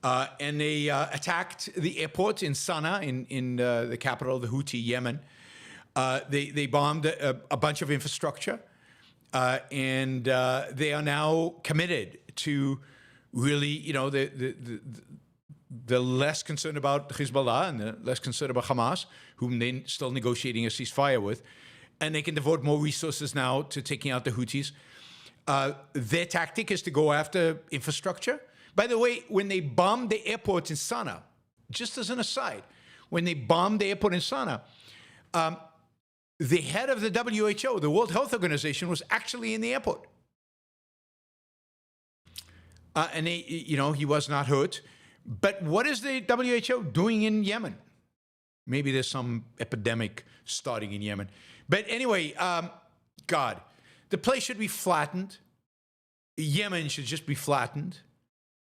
And they attacked the airport in Sana'a, in the capital of the Houthi, Yemen. They bombed a bunch of infrastructure. And they are now committed to really, they're less concerned about Hezbollah and they're less concerned about Hamas, whom they're still negotiating a ceasefire with. And they can devote more resources now to taking out the Houthis. Their tactic is to go after infrastructure. By the way, when they bombed the airport in Sana'a, just as an aside, when they bombed the airport in Sana'a, the head of the WHO, the World Health Organization, was actually in the airport. And he was not hurt. But what is the WHO doing in Yemen? Maybe there's some epidemic starting in Yemen. But anyway, God, the place should be flattened. Yemen should just be flattened.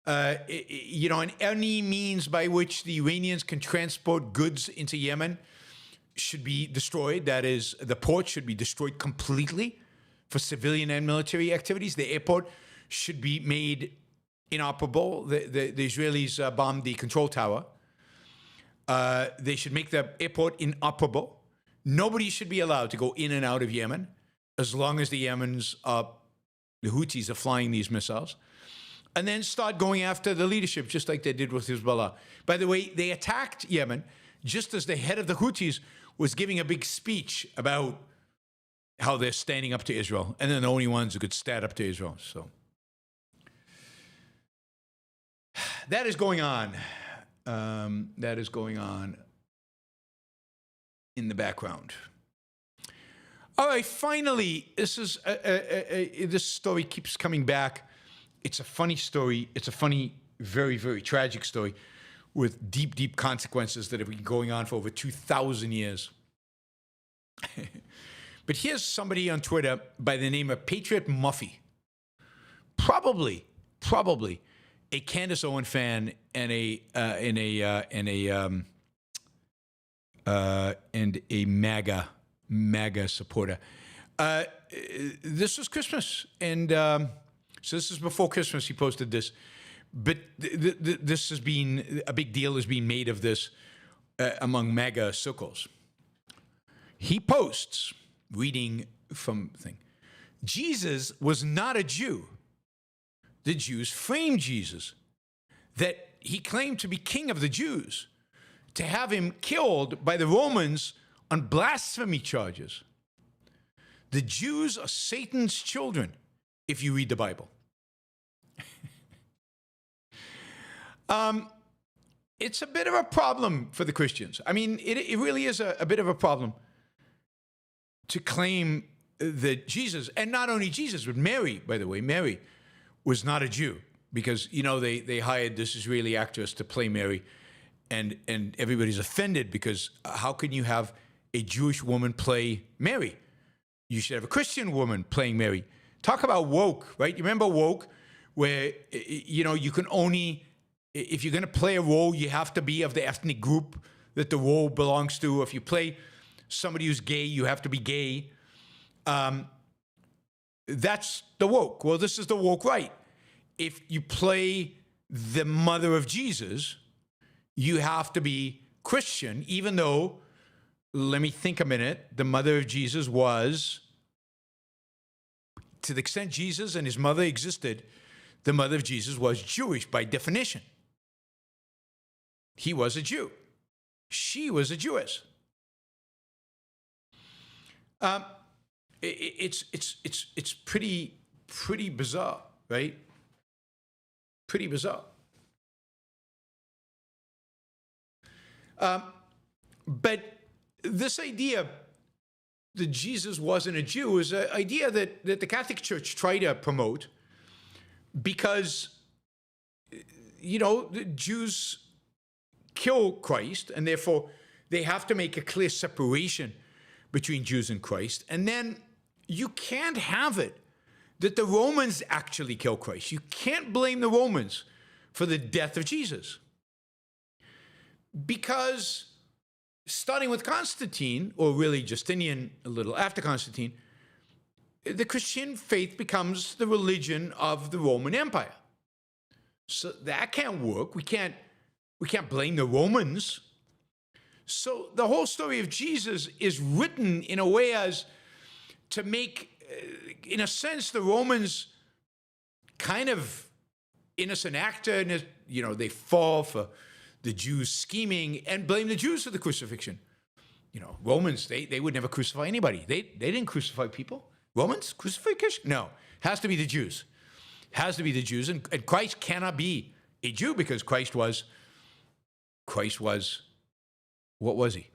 And any means by which the Iranians can transport goods into Yemen should be destroyed. That is, the port should be destroyed completely for civilian and military activities. The airport should be made inoperable. The Israelis bombed the control tower. They should make the airport inoperable. Nobody should be allowed to go in and out of Yemen as long as the Houthis are flying these missiles. And then start going after the leadership, just like they did with Hezbollah. By the way, they attacked Yemen just as the head of the Houthis was giving a big speech about how they're standing up to Israel. And they're the only ones who could stand up to Israel. So that is going on. That is going on in the background. All right, finally, this is this story keeps coming back. It's a funny story. It's a funny, very, very tragic story with deep, deep consequences that have been going on for over 2,000 years. But here's somebody on Twitter by the name of Patriot Muffy. Probably a Candace Owen fan and a MAGA supporter. This was Christmas, and so this is before Christmas. He posted this, but this has been a big deal. Has been made of this among MAGA circles. He posts, reading from thing, Jesus was not a Jew. The Jews framed Jesus, that he claimed to be king of the Jews, to have him killed by the Romans on blasphemy charges. The Jews are Satan's children, if you read the Bible. It's a bit of a problem for the Christians. I mean, it really is a bit of a problem to claim that Jesus, and not only Jesus, but Mary, by the way, Mary was not a Jew, because, they hired this Israeli actress to play Mary, and everybody's offended because how can you have a Jewish woman play Mary? You should have a Christian woman playing Mary. Talk about woke, right? You remember woke, where, you can only, if you're going to play a role, you have to be of the ethnic group that the role belongs to. If you play somebody who's gay, you have to be gay. That's the woke. Well, this is the woke right. If you play the mother of Jesus, you have to be Christian, even though, let me think a minute, the mother of Jesus was, to the extent Jesus and his mother existed, the mother of Jesus was Jewish by definition. He was a Jew. She was a Jewess. It's pretty bizarre, right? Pretty bizarre. But this idea that Jesus wasn't a Jew is an idea that the Catholic Church tried to promote because, the Jews kill Christ, and therefore they have to make a clear separation between Jews and Christ. And then you can't have it that the Romans actually kill Christ. You can't blame the Romans for the death of Jesus. Because starting with Constantine, or really Justinian a little after Constantine, the Christian faith becomes the religion of the Roman Empire. So that can't work. We can't blame the Romans. So the whole story of Jesus is written in a way as to make, in a sense, the Romans kind of innocent actor, and they fall for the Jews scheming and blame the Jews for the crucifixion. Romans, they would never crucify anybody. They didn't crucify people. Romans, crucifixion? No, has to be the Jews. Has to be the Jews, and Christ cannot be a Jew because Christ was, what was he?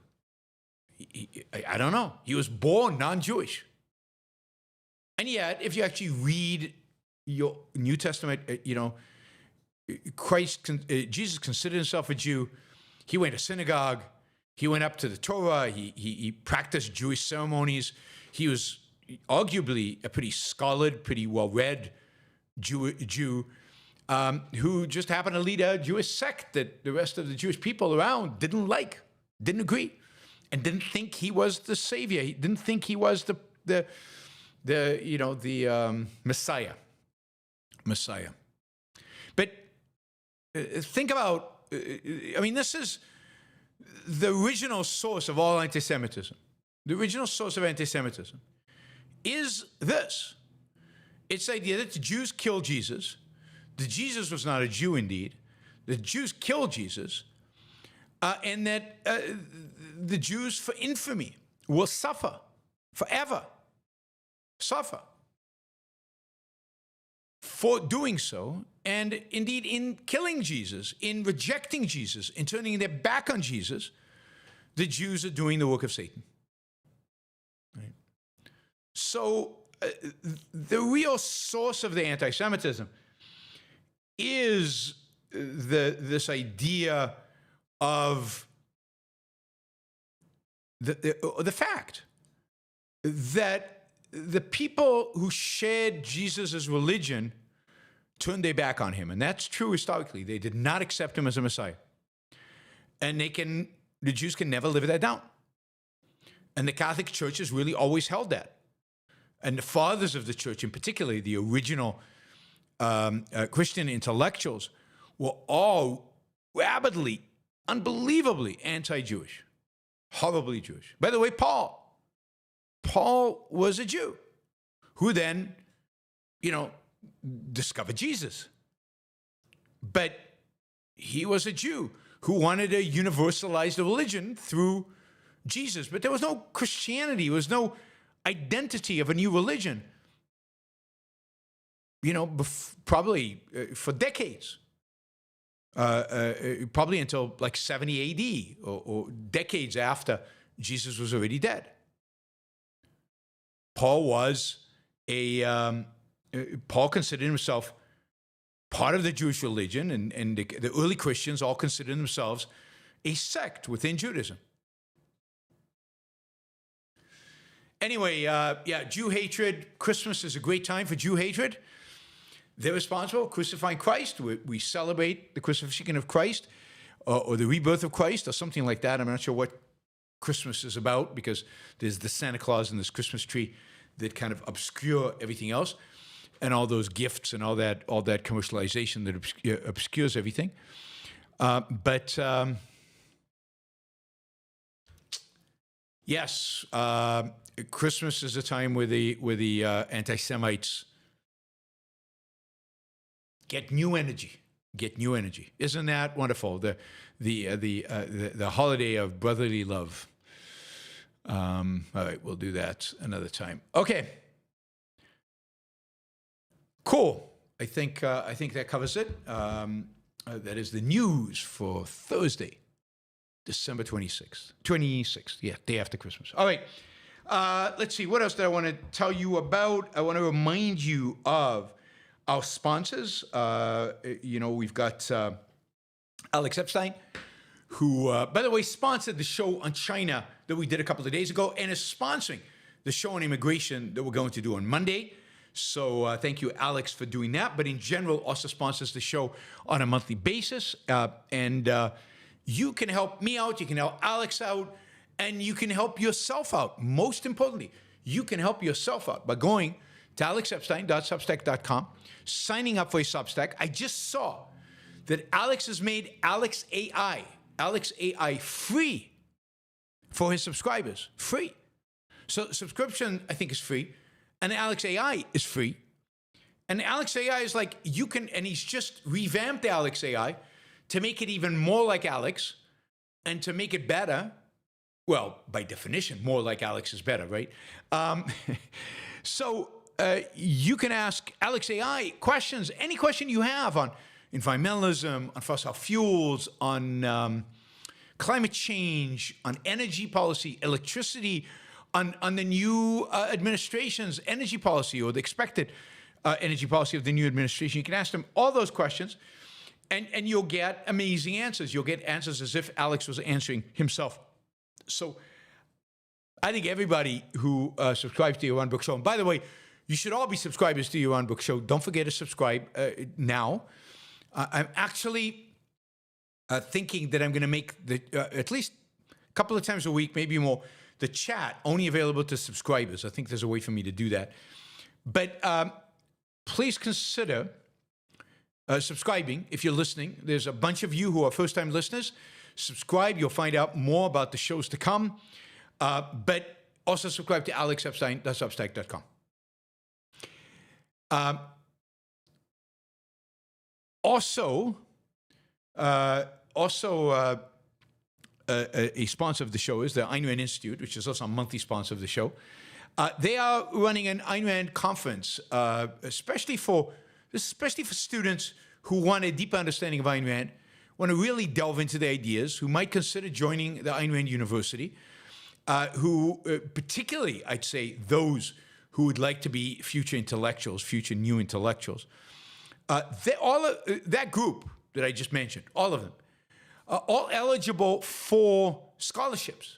I don't know. He was born non-Jewish. And yet, if you actually read your New Testament, Jesus considered himself a Jew. He went to synagogue. He went up to the Torah. He practiced Jewish ceremonies. He was arguably a pretty scholarly, pretty well-read Jew who just happened to lead a Jewish sect that the rest of the Jewish people around didn't like, didn't agree, and didn't think he was the savior. He didn't think he was the Messiah. But think about, this is the original source of all anti-Semitism. The original source of anti-Semitism is this. It's the idea that the Jews killed Jesus. The Jesus was not a Jew indeed. The Jews killed Jesus. And that the Jews, for infamy, will suffer forever. Suffer for doing so, and indeed in killing Jesus, in rejecting Jesus, in turning their back on Jesus, the Jews are doing the work of Satan. Right? So the real source of the anti-Semitism is this idea of the fact that the people who shared Jesus' religion turned their back on him. And that's true historically. They did not accept him as a Messiah. And the Jews can never live that down. And the Catholic Church has really always held that. And the fathers of the church, in particular, the original Christian intellectuals, were all rabidly, unbelievably anti-Jewish, horribly Jewish. By the way, Paul was a Jew who then, discovered Jesus. But he was a Jew who wanted to universalize the religion through Jesus. But there was no Christianity. There was no identity of a new religion, probably for decades. Probably until like 70 AD or decades after Jesus was already dead. Paul considered himself part of the Jewish religion, and the early Christians all considered themselves a sect within Judaism. Anyway, Jew hatred. Christmas is a great time for Jew hatred. They're responsible for crucifying Christ. We celebrate the crucifixion of Christ or the rebirth of Christ or something like that. I'm not sure what Christmas is about, because there's the Santa Claus and this Christmas tree that kind of obscure everything else, and all those gifts and all that commercialization that obscures everything. Yes, Christmas is a time where the anti-Semites get new energy. Isn't that wonderful? The holiday of brotherly love. All right, we'll do that another time. Okay. Cool. I think that covers it. That is the news for Thursday, December 26th. 26th, yeah, day after Christmas. All right. Let's see. What else did I want to tell you about? I want to remind you of our sponsors. We've got Alex Epstein, who, by the way, sponsored the show on China that we did a couple of days ago, and is sponsoring the show on immigration that we're going to do on Monday. So thank you, Alex, for doing that. But in general, also sponsors the show on a monthly basis. And you can help me out, you can help Alex out, and you can help yourself out. Most importantly, you can help yourself out by going to alexepstein.substack.com, signing up for a Substack. I just saw that Alex has made Alex AI free for his subscribers. Free. So subscription, I think, is free. And Alex AI is free. And Alex AI is like, you can, and he's just revamped Alex AI to make it even more like Alex and to make it better. Well, by definition, more like Alex is better, right? So you can ask Alex AI questions, any question you have on environmentalism, on fossil fuels, on climate change, on energy policy, electricity, on the new administration's energy policy, or the expected energy policy of the new administration. You can ask them all those questions, and you'll get amazing answers. You'll get answers as if Alex was answering himself. So I think everybody who subscribes to Yaron Brook Show, and by the way, you should all be subscribers to Yaron Brook Show. Don't forget to subscribe now. I'm actually thinking that I'm going to make the at least a couple of times a week, maybe more, the chat only available to subscribers. I think there's a way for me to do that. But please consider subscribing if you're listening. There's a bunch of you who are first-time listeners. Subscribe. You'll find out more about the shows to come. But also subscribe to alexepstein.substack.com. Also, a sponsor of the show is the Ayn Rand Institute, which is also a monthly sponsor of the show. They are running an Ayn Rand conference, especially for students who want a deeper understanding of Ayn Rand, want to really delve into the ideas, who might consider joining the Ayn Rand University, who particularly, I'd say, those who would like to be future intellectuals, future new intellectuals. That group that I just mentioned, all of them, are all eligible for scholarships.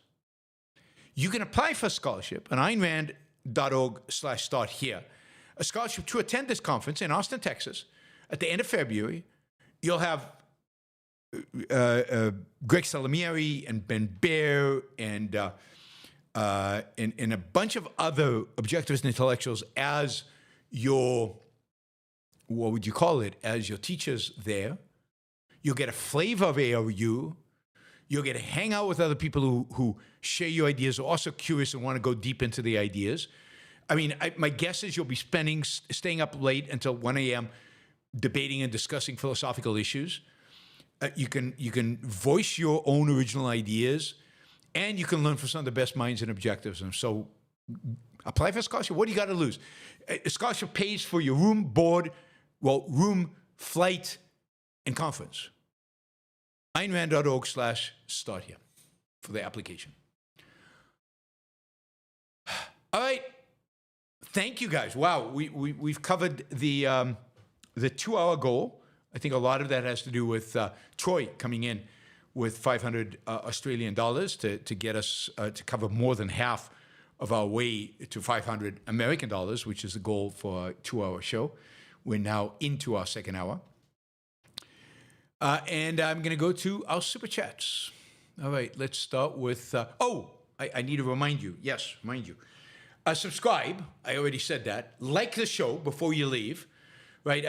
You can apply for a scholarship on AynRand.org/start-here, a scholarship to attend this conference in Austin, Texas, at the end of February. You'll have Greg Salamieri and Ben Baer and a bunch of other objectivist intellectuals as your, what would you call it, as your teachers there. You'll get a flavor of ARU. You'll get to hang out with other people who share your ideas, are also curious and want to go deep into the ideas. I mean, my guess is you'll be staying up late until 1 a.m. debating and discussing philosophical issues. You can voice your own original ideas, and you can learn from some of the best minds in objectivism. So apply for a scholarship. What do you got to lose? A scholarship pays for your room, board, room, flight, and conference. AynRand.org/start-here for the application. All right. Thank you, guys. Wow, we've covered the 2-hour goal. I think a lot of that has to do with Troy coming in with 500 Australian dollars to get us to cover more than half of our way to 500 American dollars, which is the goal for a 2-hour show. We're now into our second hour. And I'm going to go to our super chats. All right, let's start with, I need to remind you. Yes, remind you. Subscribe. I already said that. Like the show before you leave, right?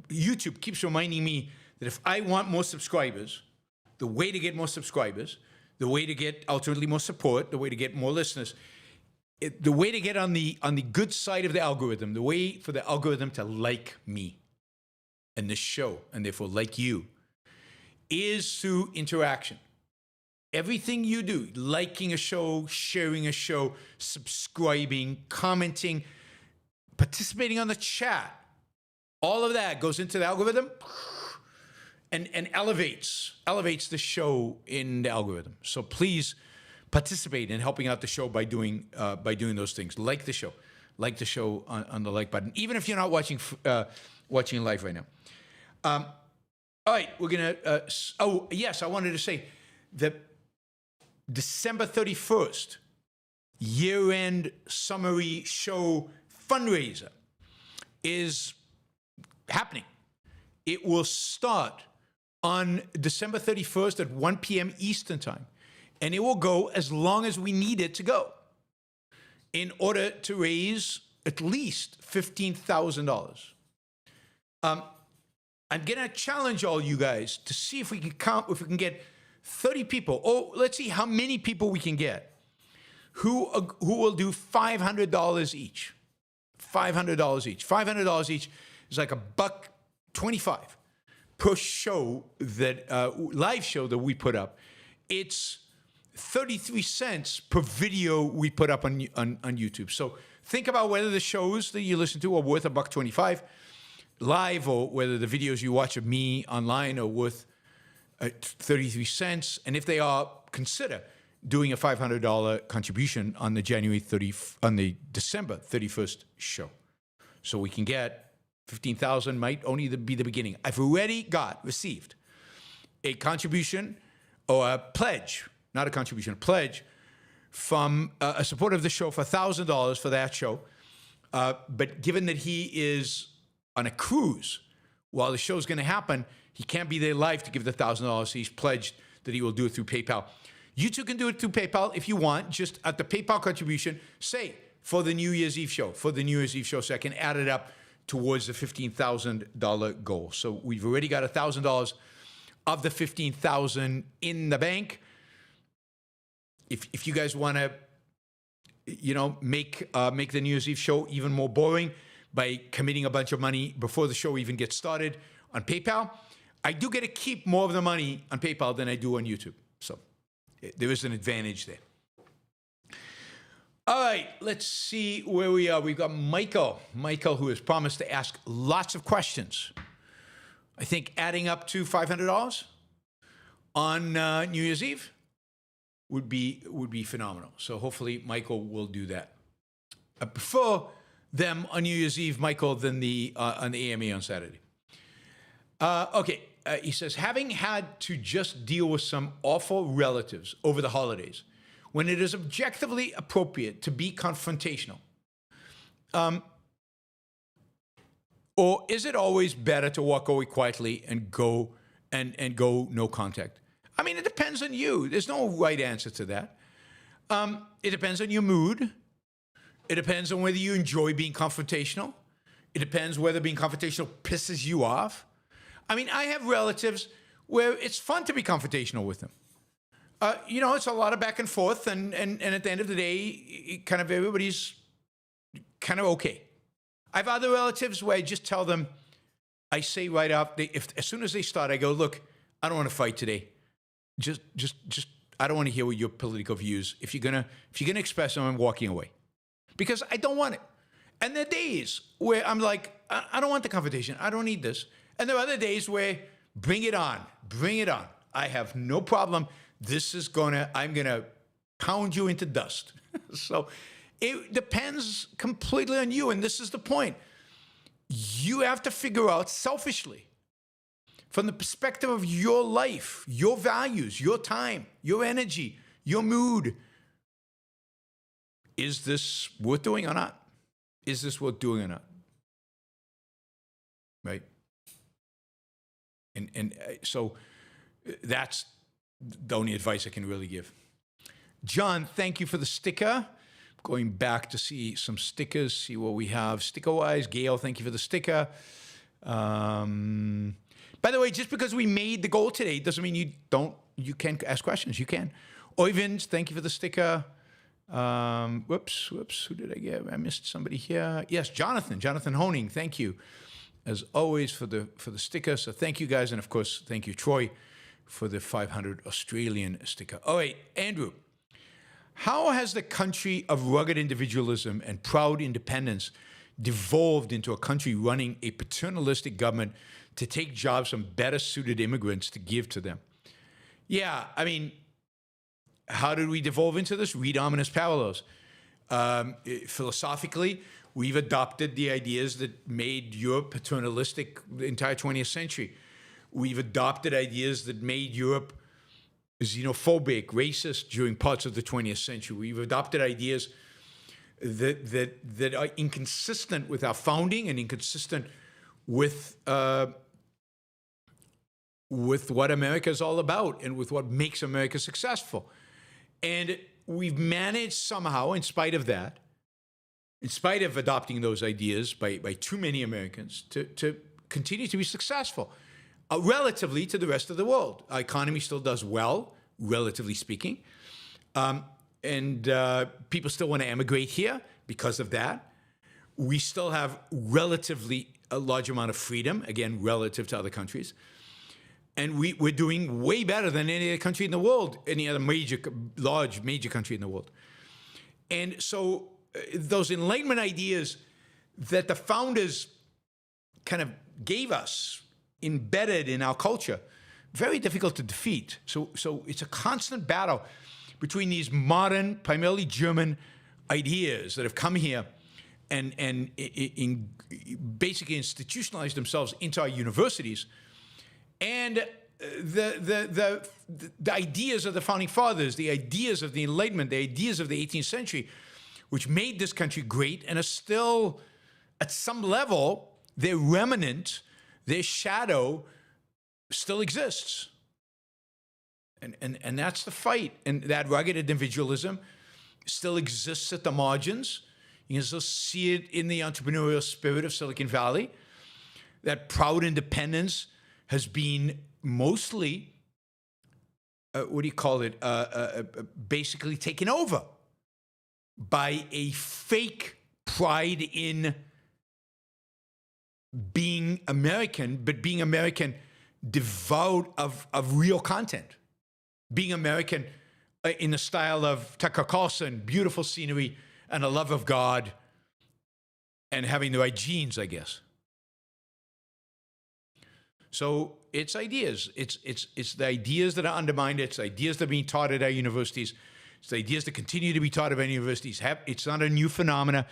YouTube keeps reminding me that if I want more subscribers, the way to get more subscribers, the way to get ultimately more support, the way to get more listeners, the way to get on the good side of the algorithm, the way for the algorithm to like me and this show, and therefore like you, is through interaction. Everything you do, liking a show, sharing a show, subscribing, commenting, participating on the chat, all of that goes into the algorithm and elevates the show in the algorithm. So please participate in helping out the show by doing those things. Like the show on the like button, even if you're not watching live right now. All right, we're gonna. Yes, I wanted to say that December 31st, year-end summary show fundraiser is happening. It will start on December 31st at 1 p.m. Eastern Time, and it will go as long as we need it to go in order to raise at least $15,000. I'm gonna challenge all you guys to see if we can get 30 people, or let's see how many people we can get who will do $500 each. $500 each. $500 each is like $1.25 per show live show that we put up. It's 33 cents per video we put up on YouTube. So think about whether the shows that you listen to are worth $1.25 live, or whether the videos you watch of me online are worth 33 cents. And if they are, consider doing a $500 contribution on the December 31st show. So we can get 15,000, might only be the beginning. I've already received a contribution, or a pledge, not a contribution, a pledge from a supporter of the show for $1,000 for that show. But given that he is on a cruise while the show's going to happen, he can't be there live to give the $1,000. So he's pledged that he will do it through PayPal. You too can do it through PayPal if you want. Just at the PayPal contribution, say for the New Year's Eve show, so I can add it up towards the $15,000 goal. So we've already got $1,000 of the $15,000 in the bank. If you guys want to, make the New Year's Eve show even more boring by committing a bunch of money before the show even gets started on PayPal, I do get to keep more of the money on PayPal than I do on YouTube. So there is an advantage there. All right, let's see where we are. We've got Michael, who has promised to ask lots of questions. I think adding up to $500 on New Year's Eve would be phenomenal. So hopefully Michael will do that. I prefer them on New Year's Eve, Michael, than on the AMA on Saturday. Okay, he says, having had to just deal with some awful relatives over the holidays, when it is objectively appropriate to be confrontational, or is it always better to walk away quietly and go no contact? I mean, it depends on you. There's no right answer to that. It depends on your mood. It depends on whether you enjoy being confrontational. It depends whether being confrontational pisses you off. I mean, I have relatives where it's fun to be confrontational with them. It's a lot of back and forth, and at the end of the day, kind of everybody's kind of okay. I have other relatives where I just tell them, I say right off, as soon as they start, I go, look, I don't want to fight today. Just, I don't want to hear what your political views. If you're gonna express them, I'm walking away, because I don't want it. And there are days where I'm like, I don't want the confrontation. I don't need this. And there are other days where, bring it on. I have no problem. I'm gonna pound you into dust. So it depends completely on you. And this is the point. You have to figure out selfishly, from the perspective of your life, your values, your time, your energy, your mood, is this worth doing or not? Is this worth doing or not? Right? And so that's the only advice I can really give. John, thank you for the sticker. Going back to see some stickers, see what we have sticker-wise. Gail, thank you for the sticker. By the way, just because we made the goal today doesn't mean you can't ask questions. You can. Oyvind, thank you for the sticker. Whoops, who did I get? I missed somebody here. Yes, Jonathan Honing, thank you, as always, for the sticker. So thank you, guys. And, of course, thank you, Troy, for the 500 Australian sticker. All right, Andrew. How has the country of rugged individualism and proud independence devolved into a country running a paternalistic government to take jobs from better suited immigrants to give to them? Yeah, I mean, how did we devolve into this? Read Ominous Parallels. Philosophically, we've adopted the ideas that made Europe paternalistic the entire 20th century. We've adopted ideas that made Europe xenophobic, racist during parts of the 20th century. We've adopted ideas that are inconsistent with our founding and inconsistent with what America is all about and with what makes America successful. And we've managed somehow, in spite of that, in spite of adopting those ideas by too many Americans, to continue to be successful. Relatively to the rest of the world. Our economy still does well, relatively speaking. And people still want to emigrate here because of that. We still have relatively a large amount of freedom, again, relative to other countries. And we're doing way better than any other country in the world, any other large major country in the world. And so those Enlightenment ideas that the founders kind of gave us, embedded in our culture, very difficult to defeat. So it's a constant battle between these modern, primarily German ideas that have come here and basically institutionalized themselves into our universities, and the ideas of the founding fathers, the ideas of the Enlightenment, the ideas of the 18th century, which made this country great and are still, at some level, their remnant, their shadow still exists. And that's the fight. And that rugged individualism still exists at the margins. You can still see it in the entrepreneurial spirit of Silicon Valley. That proud independence has been mostly, basically taken over by a fake pride in being American, but being American devoid of real content. Being American in the style of Tucker Carlson, beautiful scenery and a love of God and having the right genes, I guess. So it's ideas. It's the ideas that are undermined. It's ideas that are being taught at our universities. It's the ideas that continue to be taught at our universities. It's not a new phenomena.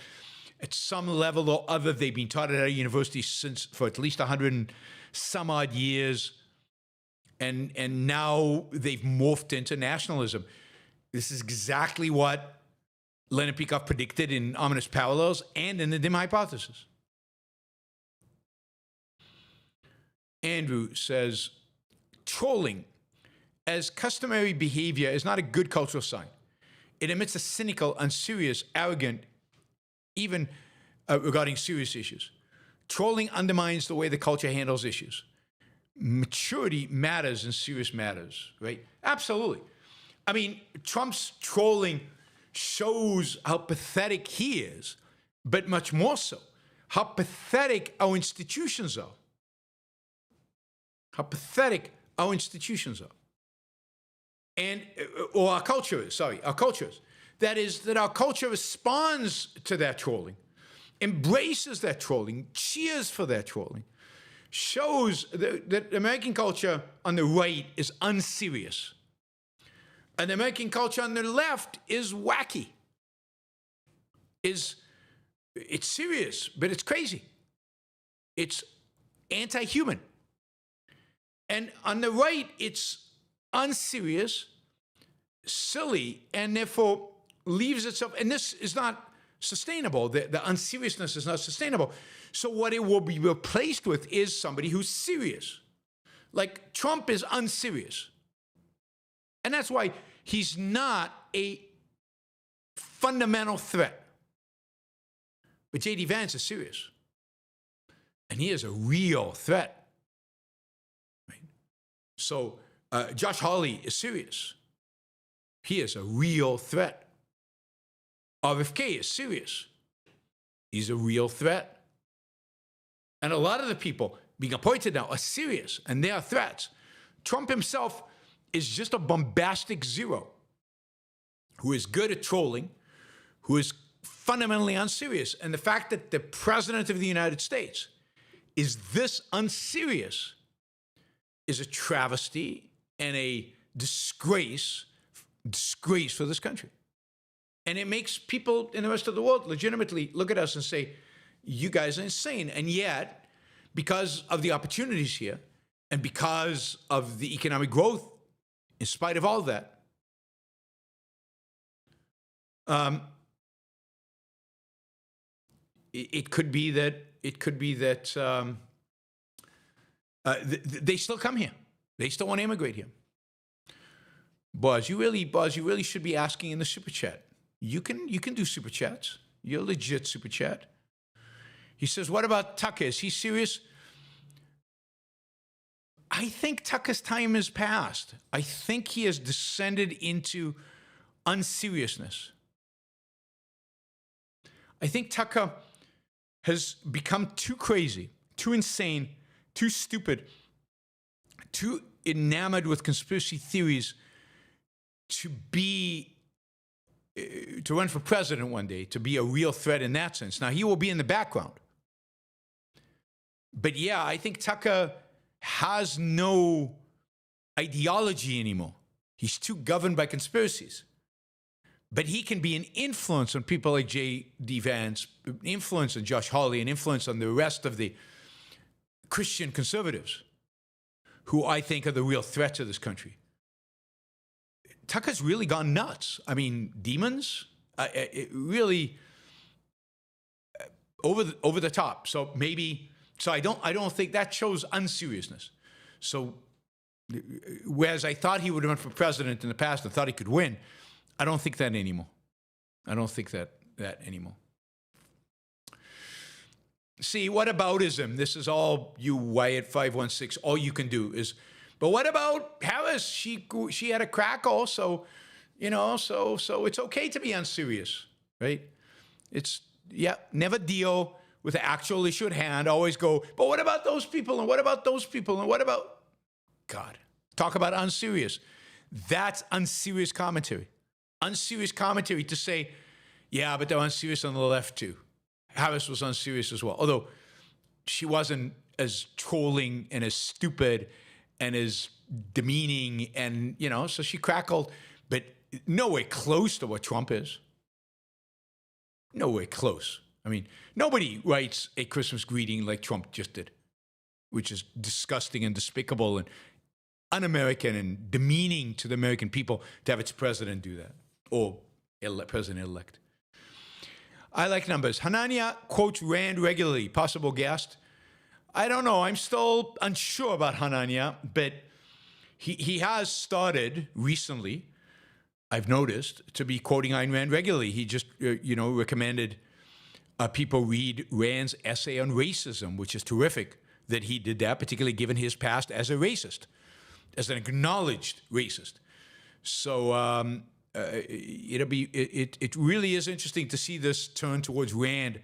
At some level or other, they've been taught at our universities for at least 100 and some odd years. And now they've morphed into nationalism. This is exactly what Leonard Peikoff predicted in Ominous Parallels and in the dim hypothesis. Andrew says, trolling as customary behavior is not a good cultural sign. It emits a cynical, unserious, arrogant, even regarding serious issues. Trolling undermines the way the culture handles issues. Maturity matters in serious matters, right? Absolutely. I mean, Trump's trolling shows how pathetic he is, but much more so, how pathetic our institutions are. How pathetic our institutions are. And, or our culture is, our culture is. That is, that our culture responds to that trolling, embraces that trolling, cheers for that trolling, shows that American culture on the right is unserious. And the American culture on the left is wacky. It's serious, but it's crazy. It's anti-human. And on the right, it's unserious, silly, and therefore leaves itself, and this is not sustainable. The unseriousness is not sustainable. So what it will be replaced with is somebody who's serious. Like Trump is unserious. And that's why he's not a fundamental threat. But J.D. Vance is serious. And he is a real threat. Right? So Josh Hawley is serious. He is a real threat. RFK is serious. He's a real threat. And a lot of the people being appointed now are serious, and they are threats. Trump himself is just a bombastic zero who is good at trolling, who is fundamentally unserious. And the fact that the president of the United States is this unserious is a travesty and a disgrace for this country. And it makes people in the rest of the world legitimately look at us and say, you guys are insane. And yet, because of the opportunities here and because of the economic growth, in spite of all that, it could be that they still come here. They still want to immigrate here. Boz, you really should be asking in the super chat. You can do super chats. You're legit super chat. He says, what about Tucker? Is he serious? I think Tucker's time has passed. I think he has descended into unseriousness. I think Tucker has become too crazy, too insane, too stupid, too enamored with conspiracy theories to run for president one day, to be a real threat in that sense. Now, he will be in the background. But yeah, I think Tucker has no ideology anymore. He's too governed by conspiracies. But he can be an influence on people like J.D. Vance, influence on Josh Hawley, and influence on the rest of the Christian conservatives, who I think are the real threat to this country. Tucker's really gone nuts. I mean, demons, really over the top. So I don't think that shows unseriousness. So whereas I thought he would run for president in the past and thought he could win, I don't think that anymore. I don't think that anymore. See, what aboutism? This is all you, Wyatt 516. All you can do is, but what about Harris? She had a crack also, so it's okay to be unserious, right? Never deal with the actual issue at hand. Always go, but what about those people? And what about those people? And what about God? Talk about unserious. That's unserious commentary. Unserious commentary to say, yeah, but they're unserious on the left too. Harris was unserious as well, although she wasn't as trolling and as stupid and as demeaning and, so she crackled, but nowhere close to what Trump is. Nowhere close. I mean, nobody writes a Christmas greeting like Trump just did, which is disgusting and despicable and un-American and demeaning to the American people to have its president do that, or president-elect. I like numbers. Hanania quotes Rand regularly. Possible guest? I don't know. I'm still unsure about Hanania, but he has started recently, I've noticed, to be quoting Ayn Rand regularly. He just, recommended people read Rand's essay on racism, which is terrific that he did that, particularly given his past as a racist, as an acknowledged racist. So it really is interesting to see this turn towards Rand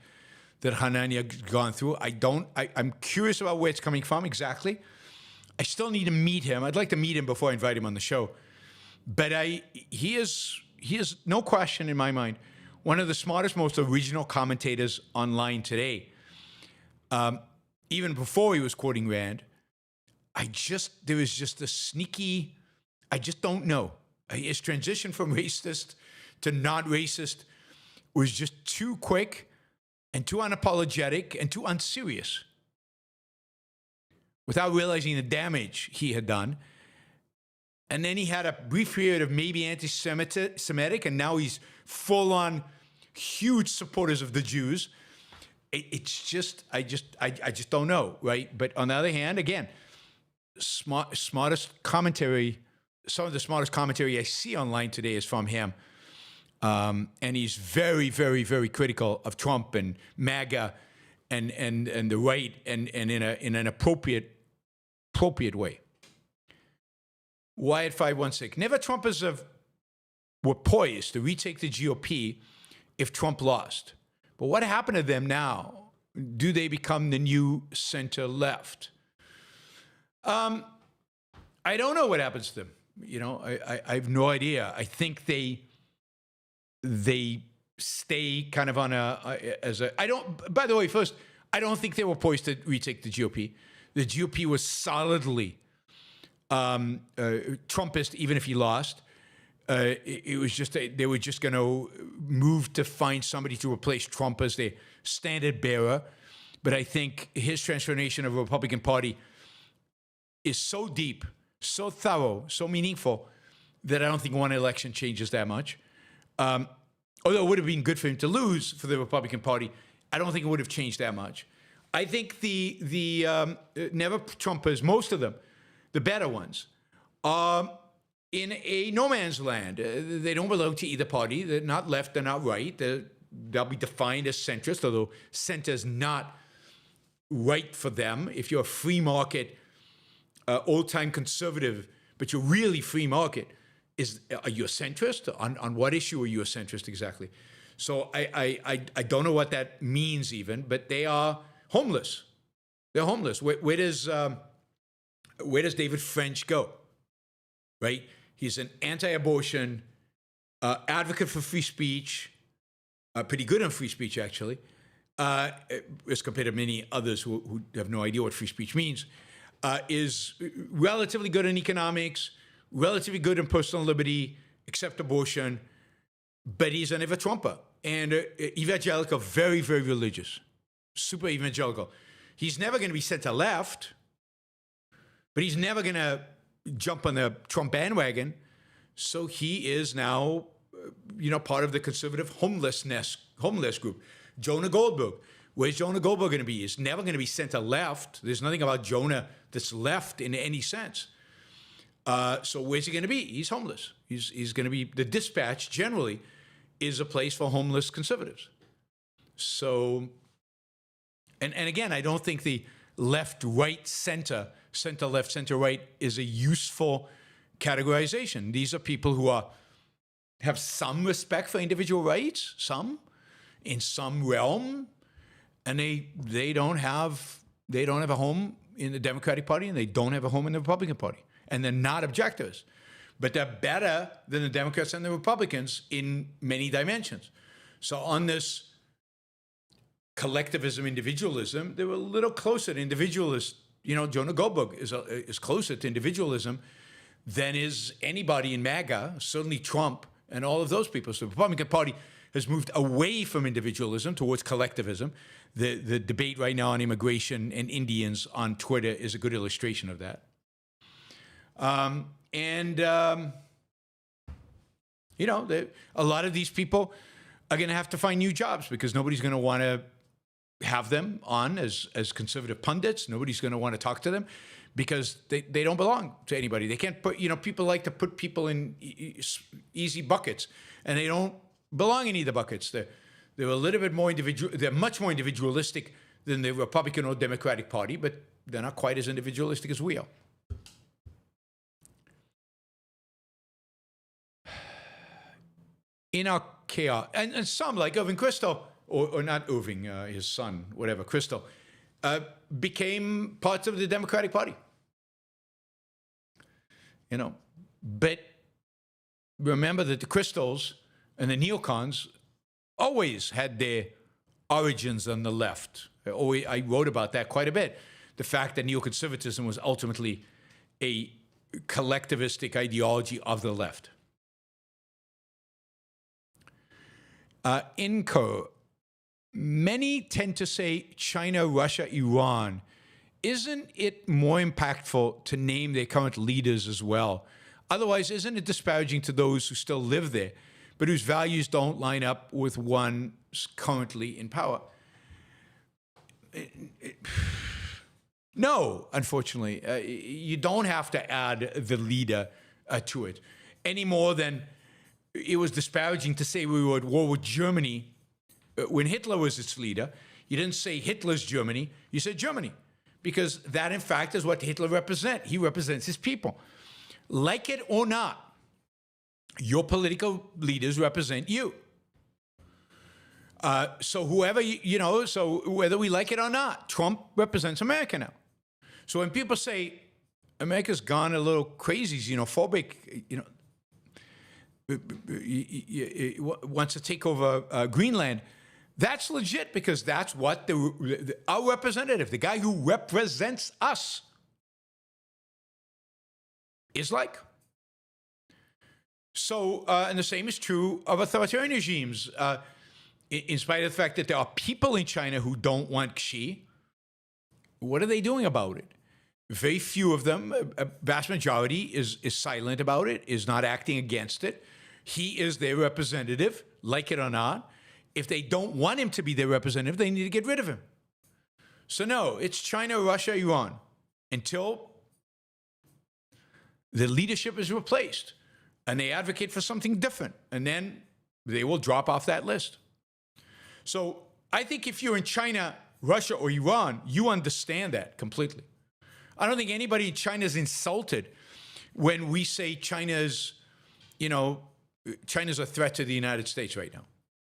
that Hanania gone through. I'm curious about where it's coming from exactly. I still need to meet him. I'd like to meet him before I invite him on the show. But he is no question in my mind one of the smartest, most original commentators online today. Even before he was quoting Rand, there was just a sneaky, I just don't know. His transition from racist to not racist was just too quick and too unapologetic and too unserious without realizing the damage he had done. And then he had a brief period of maybe anti-Semitic, and now he's full-on huge supporters of the Jews. I just don't know, right? But on the other hand, again, smartest commentary some of the smartest commentary I see online today is from him. And he's very, very, very critical of Trump and MAGA and the right and in an appropriate way. Wyatt 516. Never Trumpers were poised to retake the GOP if Trump lost. But what happened to them now? Do they become the new center left? I don't know what happens to them. You know, I have no idea. I think they stay kind of on by the way, first, I don't think they were poised to retake the GOP. The GOP was solidly Trumpist, even if he lost. It was just, they were just going to move to find somebody to replace Trump as their standard bearer. But I think his transformation of the Republican Party is so deep, so thorough, so meaningful that I don't think one election changes that much. Although it would have been good for him to lose for the Republican Party, I don't think it would have changed that much. I think the never Trumpers, most of them, the better ones, are in a no man's land. They don't belong to either party. They're not left, they're not right. They'll be defined as centrist, although center is not right for them. If you're a free market, old-time conservative, but you're really free market, are you a centrist? On what issue are you a centrist exactly? So I don't know what that means even, but they are homeless. They're homeless. Where does David French go? Right? He's an anti-abortion, advocate for free speech, pretty good on free speech actually, as compared to many others who have no idea what free speech means. Is relatively good in economics, relatively good in personal liberty, except abortion, but he's an ever-Trumper. And evangelical, very, very religious, super evangelical. He's never going to be center-left, but he's never going to jump on the Trump bandwagon. So he is now, part of the conservative homeless group. Jonah Goldberg. Where's Jonah Goldberg going to be? He's never going to be center-left. There's nothing about Jonah that's left in any sense. So where's he going to be? He's homeless. He's going to be, the Dispatch generally is a place for homeless conservatives. So, and again, I don't think the left, right, center, left, center, right is a useful categorization. These are people who have some respect for individual rights, in some realm, and they don't have a home in the Democratic Party, and they don't have a home in the Republican Party, and they're not objectivists, but they're better than the Democrats and the Republicans in many dimensions. So on this collectivism, individualism, they were a little closer to individualist. Jonah Goldberg is closer to individualism than is anybody in MAGA, certainly Trump and all of those people. So the Republican Party has moved away from individualism towards collectivism. The debate right now on immigration and Indians on Twitter is a good illustration of that. A lot of these people are going to have to find new jobs because nobody's going to want to have them on as conservative pundits. Nobody's going to want to talk to them because they don't belong to anybody. They can't put, people like to put people in easy buckets, and they don't belong in either buckets. They're a little bit more individual. They're much more individualistic than the Republican or Democratic Party, but they're not quite as individualistic as we are. In our chaos, and some like Irving Kristol, or not Irving, his son, whatever, Kristol, became parts of the Democratic Party. But remember that the Kristols and the neocons always had their origins on the left. I wrote about that quite a bit. The fact that neoconservatism was ultimately a collectivistic ideology of the left. Inco, many tend to say China, Russia, Iran. Isn't it more impactful to name their current leaders as well? Otherwise, isn't it disparaging to those who still live there, but whose values don't line up with one's currently in power? No, unfortunately. You don't have to add the leader to it, any more than it was disparaging to say we were at war with Germany when Hitler was its leader. You didn't say Hitler's Germany, you said Germany, because that, in fact, is what Hitler represents. He represents his people. Like it or not, your political leaders represent you. So whoever, so whether we like it or not, Trump represents America now. So when people say America's gone a little crazy, xenophobic, wants to take over Greenland, that's legit, because that's what our representative, the guy who represents us, is like. So, and the same is true of authoritarian regimes. In spite of the fact that there are people in China who don't want Xi, what are they doing about it? Very few of them, a vast majority, is silent about it, is not acting against it. He is their representative, like it or not. If they don't want him to be their representative, they need to get rid of him. So no, it's China, Russia, Iran, until the leadership is replaced and they advocate for something different, and then they will drop off that list. So I think if you're in China, Russia, or Iran, you understand that completely. I don't think anybody in China is insulted when we say China's a threat to the United States right now,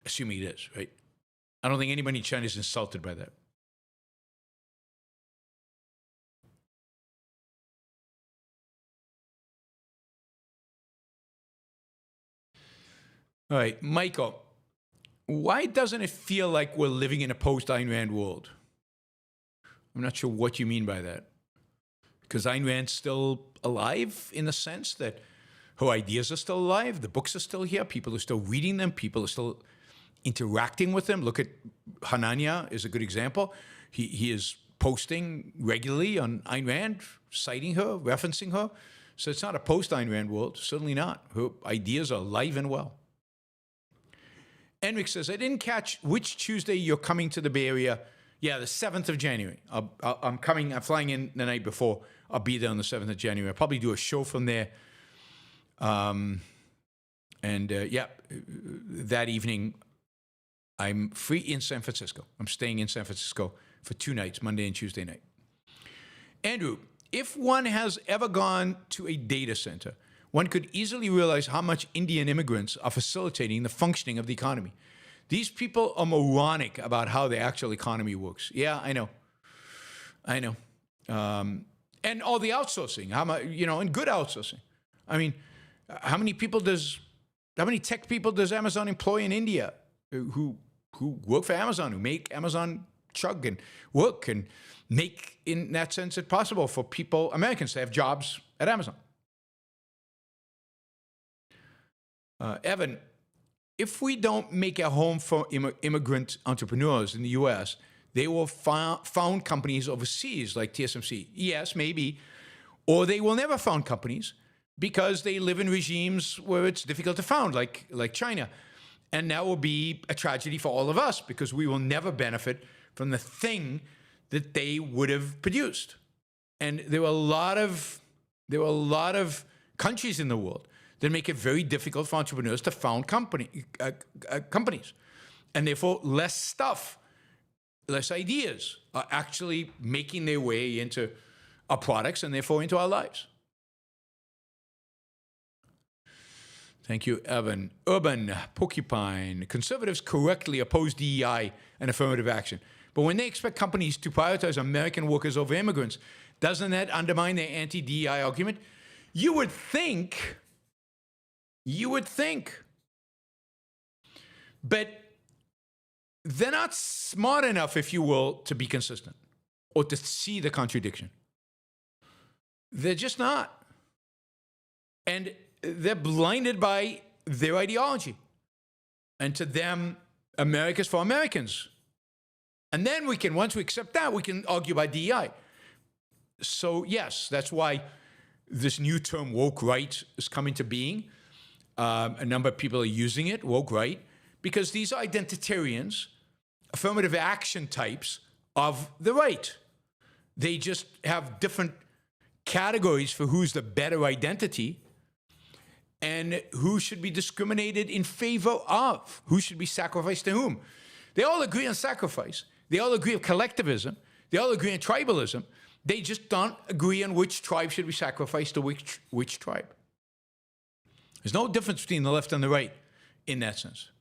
assuming it is, right? I don't think anybody in China is insulted by that. All right, Michael, why doesn't it feel like we're living in a post-Ayn Rand world? I'm not sure what you mean by that. Because Ayn Rand's still alive in the sense that her ideas are still alive, the books are still here, people are still reading them, people are still interacting with them. Look at Hanania is a good example. He is posting regularly on Ayn Rand, citing her, referencing her. So it's not a post-Ayn Rand world, certainly not. Her ideas are alive and well. Enric says, I didn't catch which Tuesday you're coming to the Bay Area. Yeah, the 7th of January. I'm flying in the night before. I'll be there on the 7th of January. I'll probably do a show from there. That evening, I'm free in San Francisco. I'm staying in San Francisco for 2 nights, Monday and Tuesday night. Andrew, if one has ever gone to a data center, one could easily realize how much Indian immigrants are facilitating the functioning of the economy. These people are moronic about how the actual economy works. Yeah, I know. And all the outsourcing, and good outsourcing. I mean, how many tech people does Amazon employ in India who work for Amazon, who make Amazon chug and work and make, in that sense, it possible for Americans to have jobs at Amazon? Evan, if we don't make a home for immigrant entrepreneurs in the U.S., they will found companies overseas like TSMC. Yes, maybe. Or they will never found companies because they live in regimes where it's difficult to found, like China. And that will be a tragedy for all of us because we will never benefit from the thing that they would have produced. And there were a lot of countries in the world that make it very difficult for entrepreneurs to found companies. And therefore, less ideas are actually making their way into our products and therefore into our lives. Thank you, Evan. Urban Porcupine. Conservatives correctly oppose DEI and affirmative action. But when they expect companies to prioritize American workers over immigrants, doesn't that undermine their anti-DEI argument? You would think. But they're not smart enough, if you will, to be consistent or to see the contradiction. They're just not. And they're blinded by their ideology. And to them, America's for Americans. And then once we accept that, we can argue about DEI. So yes, that's why this new term woke right is coming to being. A number of people are using it, woke right, because these are identitarians, affirmative action types of the right. They just have different categories for who's the better identity, and who should be discriminated in favor of, who should be sacrificed to whom. They all agree on sacrifice. They all agree on collectivism. They all agree on tribalism. They just don't agree on which tribe should be sacrificed to which tribe. There's no difference between the left and the right in that sense.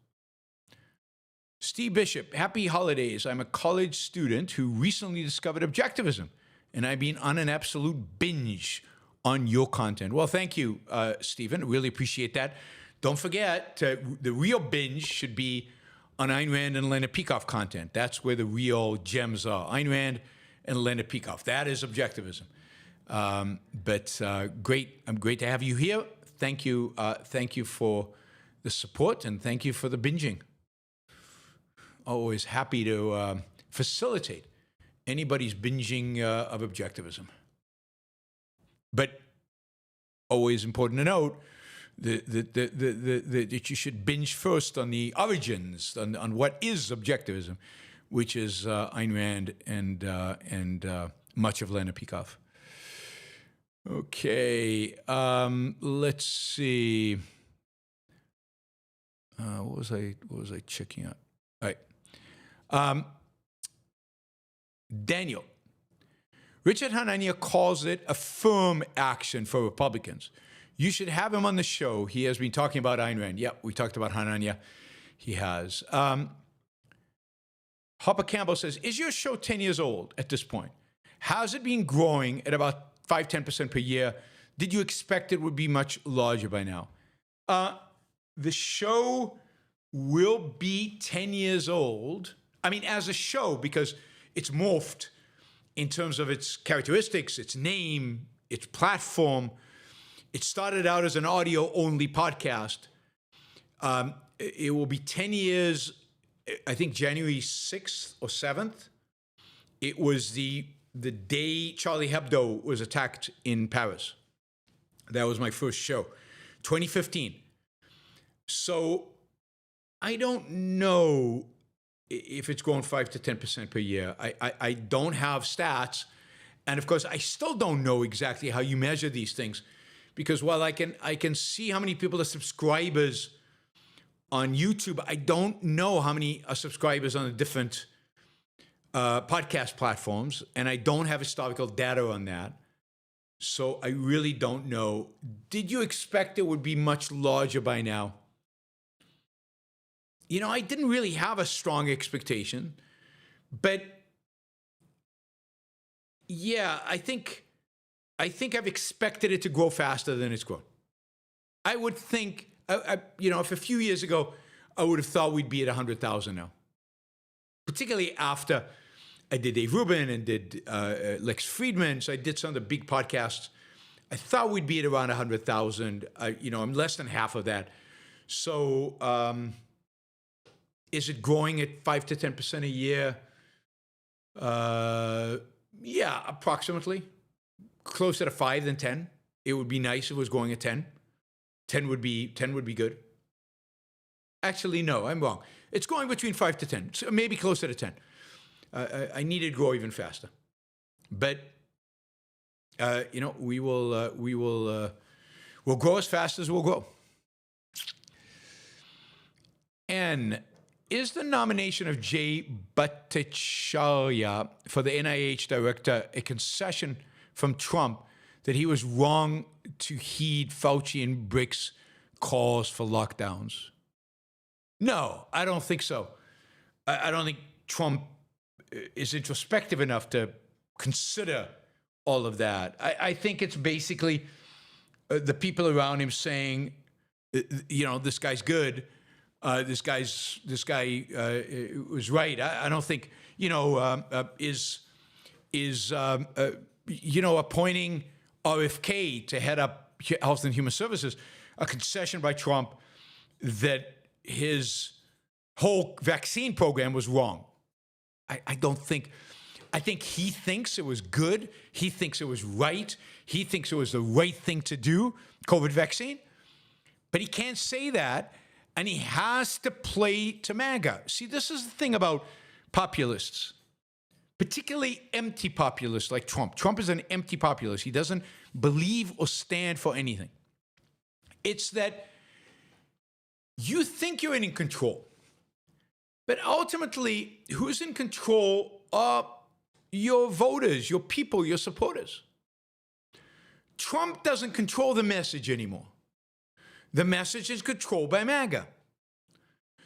Steve Bishop, happy holidays. I'm a college student who recently discovered Objectivism, and I've been on an absolute binge on your content. Well, thank you, Stephen. Really appreciate that. Don't forget, the real binge should be on Ayn Rand and Leonard Peikoff content. That's where the real gems are. Ayn Rand and Leonard Peikoff. That is Objectivism. Great. I'm great to have you here. Thank you. Thank you for the support, and thank you for the binging. Always happy to facilitate anybody's binging of Objectivism. But always important to note that you should binge first on the origins, on what is Objectivism, which is Ayn Rand and much of Leonard Peikoff. Okay, let's see. What was I checking out? All right. Daniel. Richard Hanania calls it a firm action for Republicans. You should have him on the show. He has been talking about Ayn Rand. Yep, we talked about Hanania. He has. Hopper Campbell says, is your show 10 years old at this point? Has it been growing at about 5-10% per year? Did you expect it would be much larger by now? The show will be 10 years old. I mean, as a show, because it's morphed in terms of its characteristics, its name, its platform. It started out as an audio-only podcast. It will be 10 years, I think January 6th or 7th. It was the day Charlie Hebdo was attacked in Paris. That was my first show, 2015. So I don't know if it's growing 5 to 10% per year. I don't have stats. And of course, I still don't know exactly how you measure these things, because while I can see how many people are subscribers on YouTube, I don't know how many are subscribers on the different podcast platforms, and I don't have historical data on that. So I really don't know. Did you expect it would be much larger by now? You know, I didn't really have a strong expectation, but yeah, I think I've expected it to grow faster than it's grown. I would think, if a few years ago, I would have thought we'd be at 100,000 now, particularly after I did Dave Rubin and did Lex Friedman. So I did some of the big podcasts. I thought we'd be at around 100,000. I'm less than half of that. So, is it growing at 5 to 10% a year? Yeah, approximately. Closer to 5 than 10. It would be nice if it was growing at 10. 10 would be good. Actually, no, I'm wrong. It's going between 5 to 10, so maybe closer to 10. I need it to grow even faster. But we'll grow as fast as we'll grow. And is the nomination of Jay Bhattacharya for the NIH director a concession from Trump that he was wrong to heed Fauci and Birx calls for lockdowns? No, I don't think so. I don't think Trump is introspective enough to consider all of that. I think it's basically the people around him saying, this guy's good. This guy was right. I don't think appointing RFK to head up Health and Human Services a concession by Trump that his whole vaccine program was wrong. I don't think. I think he thinks it was good. He thinks it was right. He thinks it was the right thing to do, COVID vaccine. But he can't say that. And he has to play to MAGA. See, this is the thing about populists, particularly empty populists like Trump. Trump is an empty populist. He doesn't believe or stand for anything. It's that you think you're in control, but ultimately, who's in control are your voters, your people, your supporters. Trump doesn't control the message anymore. The message is controlled by MAGA.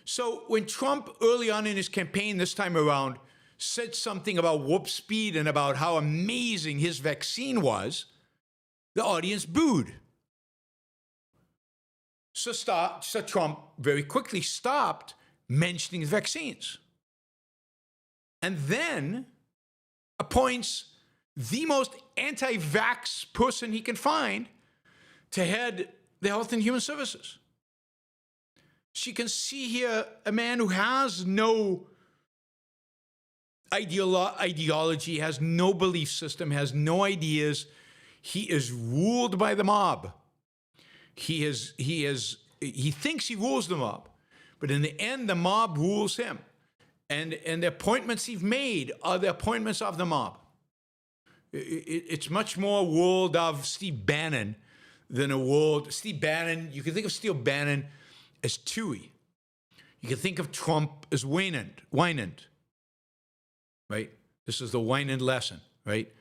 So when Trump, early on in his campaign this time around, said something about warp speed and about how amazing his vaccine was, the audience booed. So Trump very quickly stopped mentioning vaccines. And then appoints the most anti-vax person he can find to head the Health and Human Services. So you can see here a man who has no ideology, has no belief system, has no ideas. He is ruled by the mob. He thinks he rules the mob, but in the end, the mob rules him. And the appointments he's made are the appointments of the mob. It's much more a world of Steve Bannon than a world. Steve Bannon, you can think of Steve Bannon as Toohey. You can think of Trump as Wynand, right? This is the Wynand lesson, right?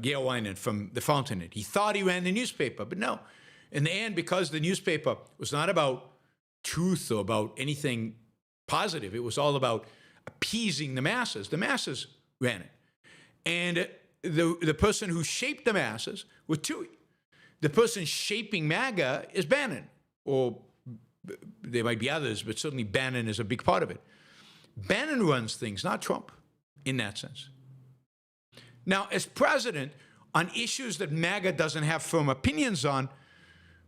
Gail Wynand from The Fountainhead. He thought he ran the newspaper, but no. In the end, because the newspaper was not about truth or about anything positive, it was all about appeasing the masses. The masses ran it. And the person who shaped the masses was Toohey. The person shaping MAGA is Bannon, or there might be others, but certainly Bannon is a big part of it. Bannon runs things, not Trump, in that sense. Now, as president, on issues that MAGA doesn't have firm opinions on,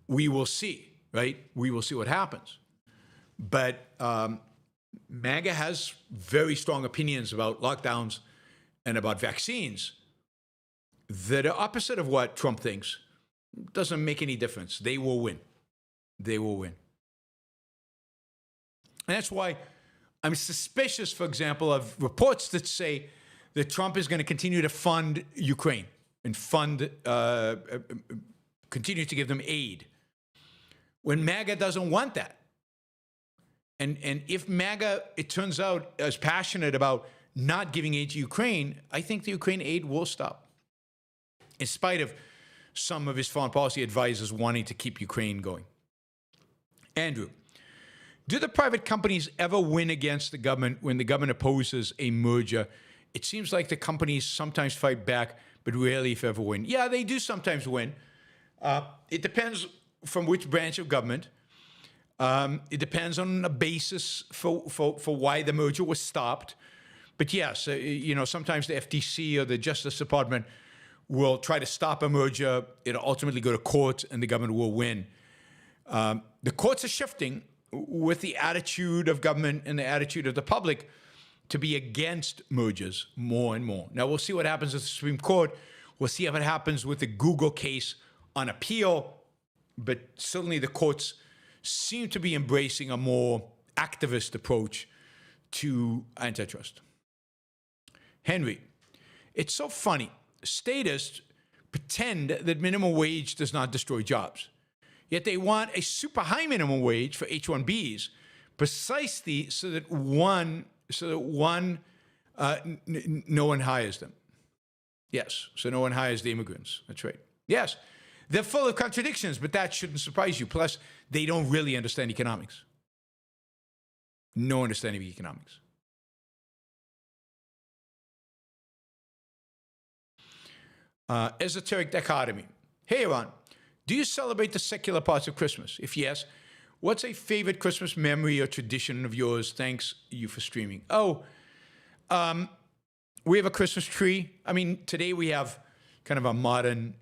we will see, right? We will see what happens. But MAGA has very strong opinions about lockdowns and about vaccines that are opposite of what Trump thinks. Doesn't make any difference. They will win. They will win. And that's why I'm suspicious, for example, of reports that say that Trump is going to continue to fund Ukraine and continue to give them aid, when MAGA doesn't want that. And if MAGA, it turns out, is passionate about not giving aid to Ukraine, I think the Ukraine aid will stop, in spite of some of his foreign policy advisors wanting to keep Ukraine going. Andrew, do the private companies ever win against the government when the government opposes a merger? It seems like the companies sometimes fight back, but rarely, if ever, win. Yeah, they do sometimes win. It depends from which branch of government. It depends on a basis for why the merger was stopped. But yes, sometimes the FTC or the Justice Department will try to stop a merger. It'll ultimately go to court, and the government will win. The courts are shifting with the attitude of government and the attitude of the public to be against mergers more and more. Now, we'll see what happens at the Supreme Court. We'll see what happens with the Google case on appeal. But certainly the courts seem to be embracing a more activist approach to antitrust. Henry, it's so funny. Statists pretend that minimum wage does not destroy jobs. Yet they want a super high minimum wage for H-1Bs precisely so that no one hires them. Yes, so no one hires the immigrants. That's right. Yes, they're full of contradictions, but that shouldn't surprise you. Plus, they don't really understand economics. No understanding of economics. Esoteric dichotomy. Hey, Yaron, do you celebrate the secular parts of Christmas? If yes, what's a favorite Christmas memory or tradition of yours? Thanks you for streaming. We have a Christmas tree. I mean, today we have kind of a modern,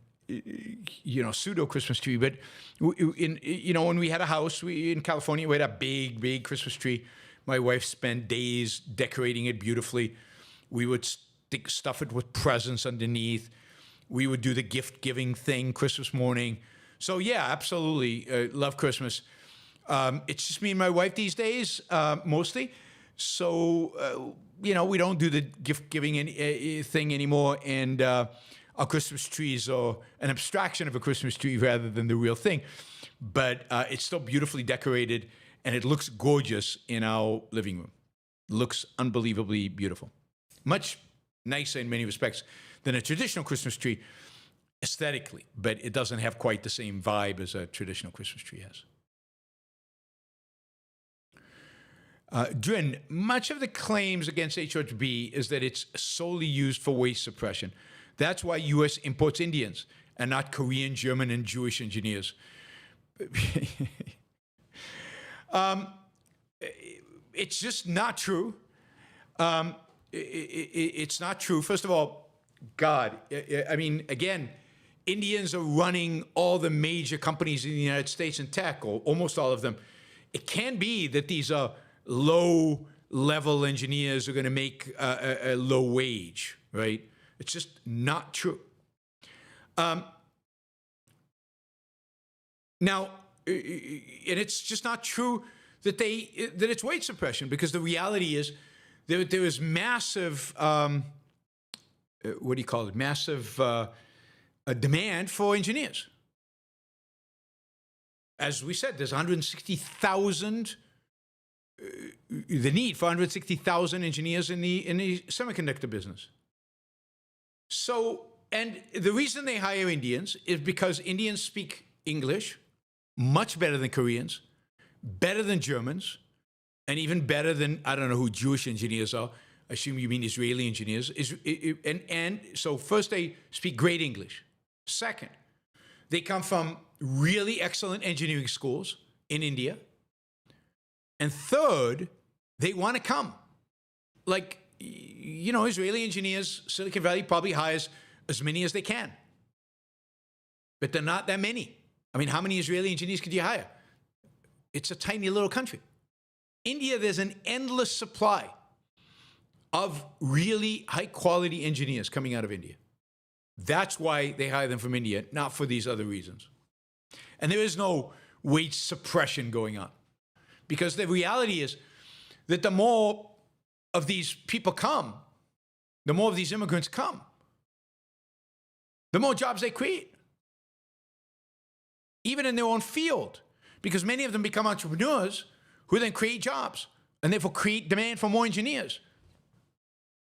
pseudo Christmas tree. But when we had a house in California, we had a big, big Christmas tree. My wife spent days decorating it beautifully. We would stuff it with presents underneath. We would do the gift-giving thing Christmas morning. So, yeah, absolutely. Love Christmas. It's just me and my wife these days, mostly. So, we don't do the gift-giving thing anymore. And our Christmas trees are an abstraction of a Christmas tree rather than the real thing. but it's still beautifully decorated, and it looks gorgeous in our living room. Looks unbelievably beautiful. Much nicer in many respects than a traditional Christmas tree aesthetically, but it doesn't have quite the same vibe as a traditional Christmas tree has. Drin, much of the claims against HRB is that it's solely used for waste suppression. That's why U.S. imports Indians and not Korean, German, and Jewish engineers. It's just not true. It's not true. First of all, God, I mean, again, Indians are running all the major companies in the United States in tech, or almost all of them. It can be that these are low-level engineers who are going to make a low wage, right? It's just not true. Now, and it's just not true that it's wage suppression, because the reality is there is massive, what do you call it? Massive a demand for engineers. As we said, there's 160,000, the need for 160,000 engineers in the semiconductor business. So, and the reason they hire Indians is because Indians speak English much better than Koreans, better than Germans, and even better than, I don't know who Jewish engineers are. I assume you mean Israeli engineers. And so first, they speak great English. Second, they come from really excellent engineering schools in India. And third, they want to come. Like, you know, Israeli engineers, Silicon Valley probably hires as many as they can. But they're not that many. I mean, how many Israeli engineers could you hire? It's a tiny little country. India, there's an endless supply of really high-quality engineers coming out of India. That's why they hire them from India, not for these other reasons. And there is no wage suppression going on, because the reality is that the more of these people come, the more of these immigrants come, the more jobs they create, even in their own field, because many of them become entrepreneurs who then create jobs and therefore create demand for more engineers.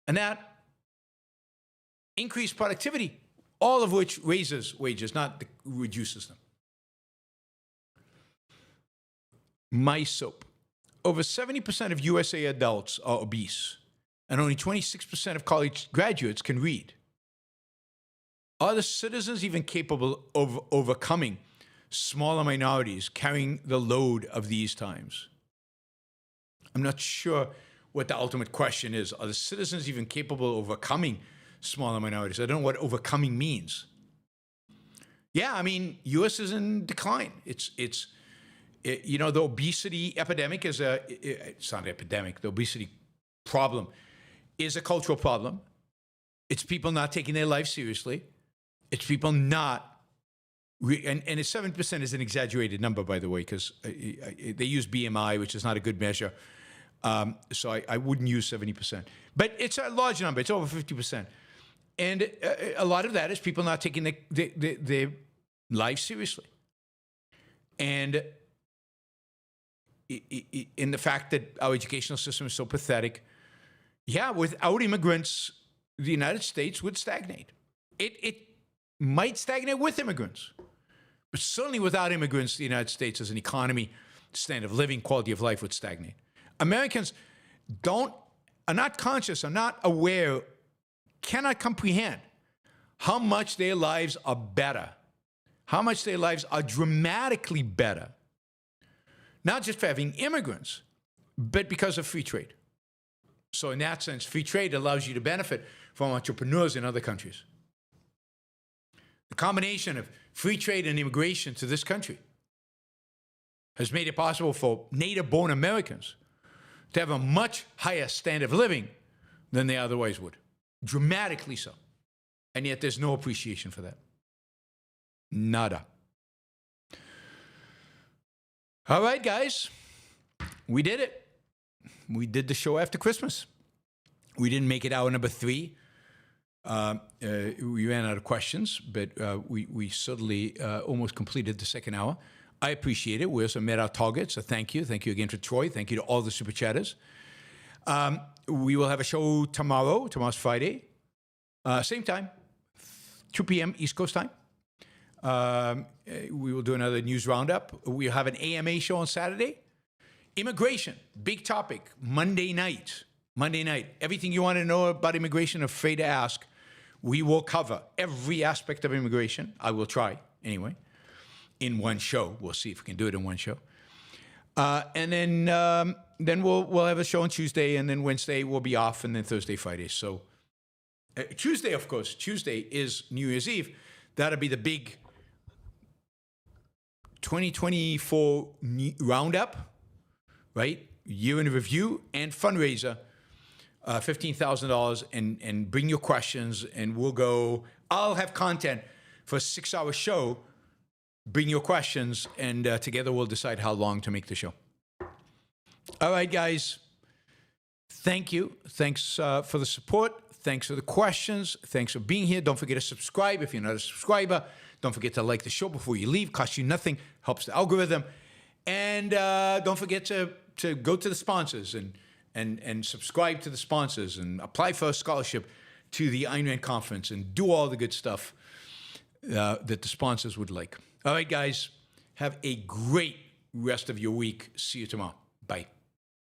And that increased productivity, all of which raises wages, not reduces them. My soap. Over 70% of USA adults are obese, and only 26% of college graduates can read. Are the citizens even capable of overcoming smaller minorities carrying the load of these times? I'm not sure what the ultimate question is. Are the citizens even capable of overcoming smaller minorities? I don't know what overcoming means. Yeah, I mean, U.S. is in decline. You know, the obesity epidemic is it's not an epidemic. The obesity problem is a cultural problem. It's people not taking their life seriously. It's people not, and 7% is an exaggerated number, by the way, because they use BMI, which is not a good measure. So I wouldn't use 70%. But it's a large number. It's over 50%. And a lot of that is people not taking their life seriously. And in the fact that our educational system is so pathetic, yeah, without immigrants, the United States would stagnate. It might stagnate with immigrants, but certainly without immigrants, the United States as an economy, standard of living, quality of life would stagnate. Americans are not conscious, are not aware, cannot comprehend how much their lives are better, how much their lives are dramatically better, not just for having immigrants, but because of free trade. So in that sense, free trade allows you to benefit from entrepreneurs in other countries. The combination of free trade and immigration to this country has made it possible for native-born Americans to have a much higher standard of living than they otherwise would. Dramatically so. And yet there's no appreciation for that. Nada. All right, guys. We did it. We did the show after Christmas. We didn't make it hour number 3. We ran out of questions, but we certainly almost completed the second hour. I appreciate it. We also met our target, so thank you. Thank you again to Troy. Thank you to all the super chatters. We will have a show tomorrow. Tomorrow's Friday. Same time, 2 p.m. East Coast time. We will do another news roundup. We'll have an AMA show on Saturday. Immigration, big topic, Monday night. Monday night. Everything you want to know about immigration, afraid to ask, we will cover every aspect of immigration. I will try, anyway, in one show. We'll see if we can do it in one show. And then we'll have a show on Tuesday, and then Wednesday we'll be off, and then Thursday, Friday. So Tuesday, of course, Tuesday is New Year's Eve. That'll be the big 2024 roundup, right? Year in review and fundraiser, $15,000, and bring your questions, and we'll go. I'll have content for a 6-hour show. Bring your questions, and together we'll decide how long to make the show. All right, guys. Thank you. Thanks for the support. Thanks for the questions. Thanks for being here. Don't forget to subscribe if you're not a subscriber. Don't forget to like the show before you leave. Costs you nothing. Helps the algorithm. And don't forget to go to the sponsors and subscribe to the sponsors and apply for a scholarship to the Ayn Rand conference and do all the good stuff that the sponsors would like. All right, guys. Have a great rest of your week. See you tomorrow. Bye.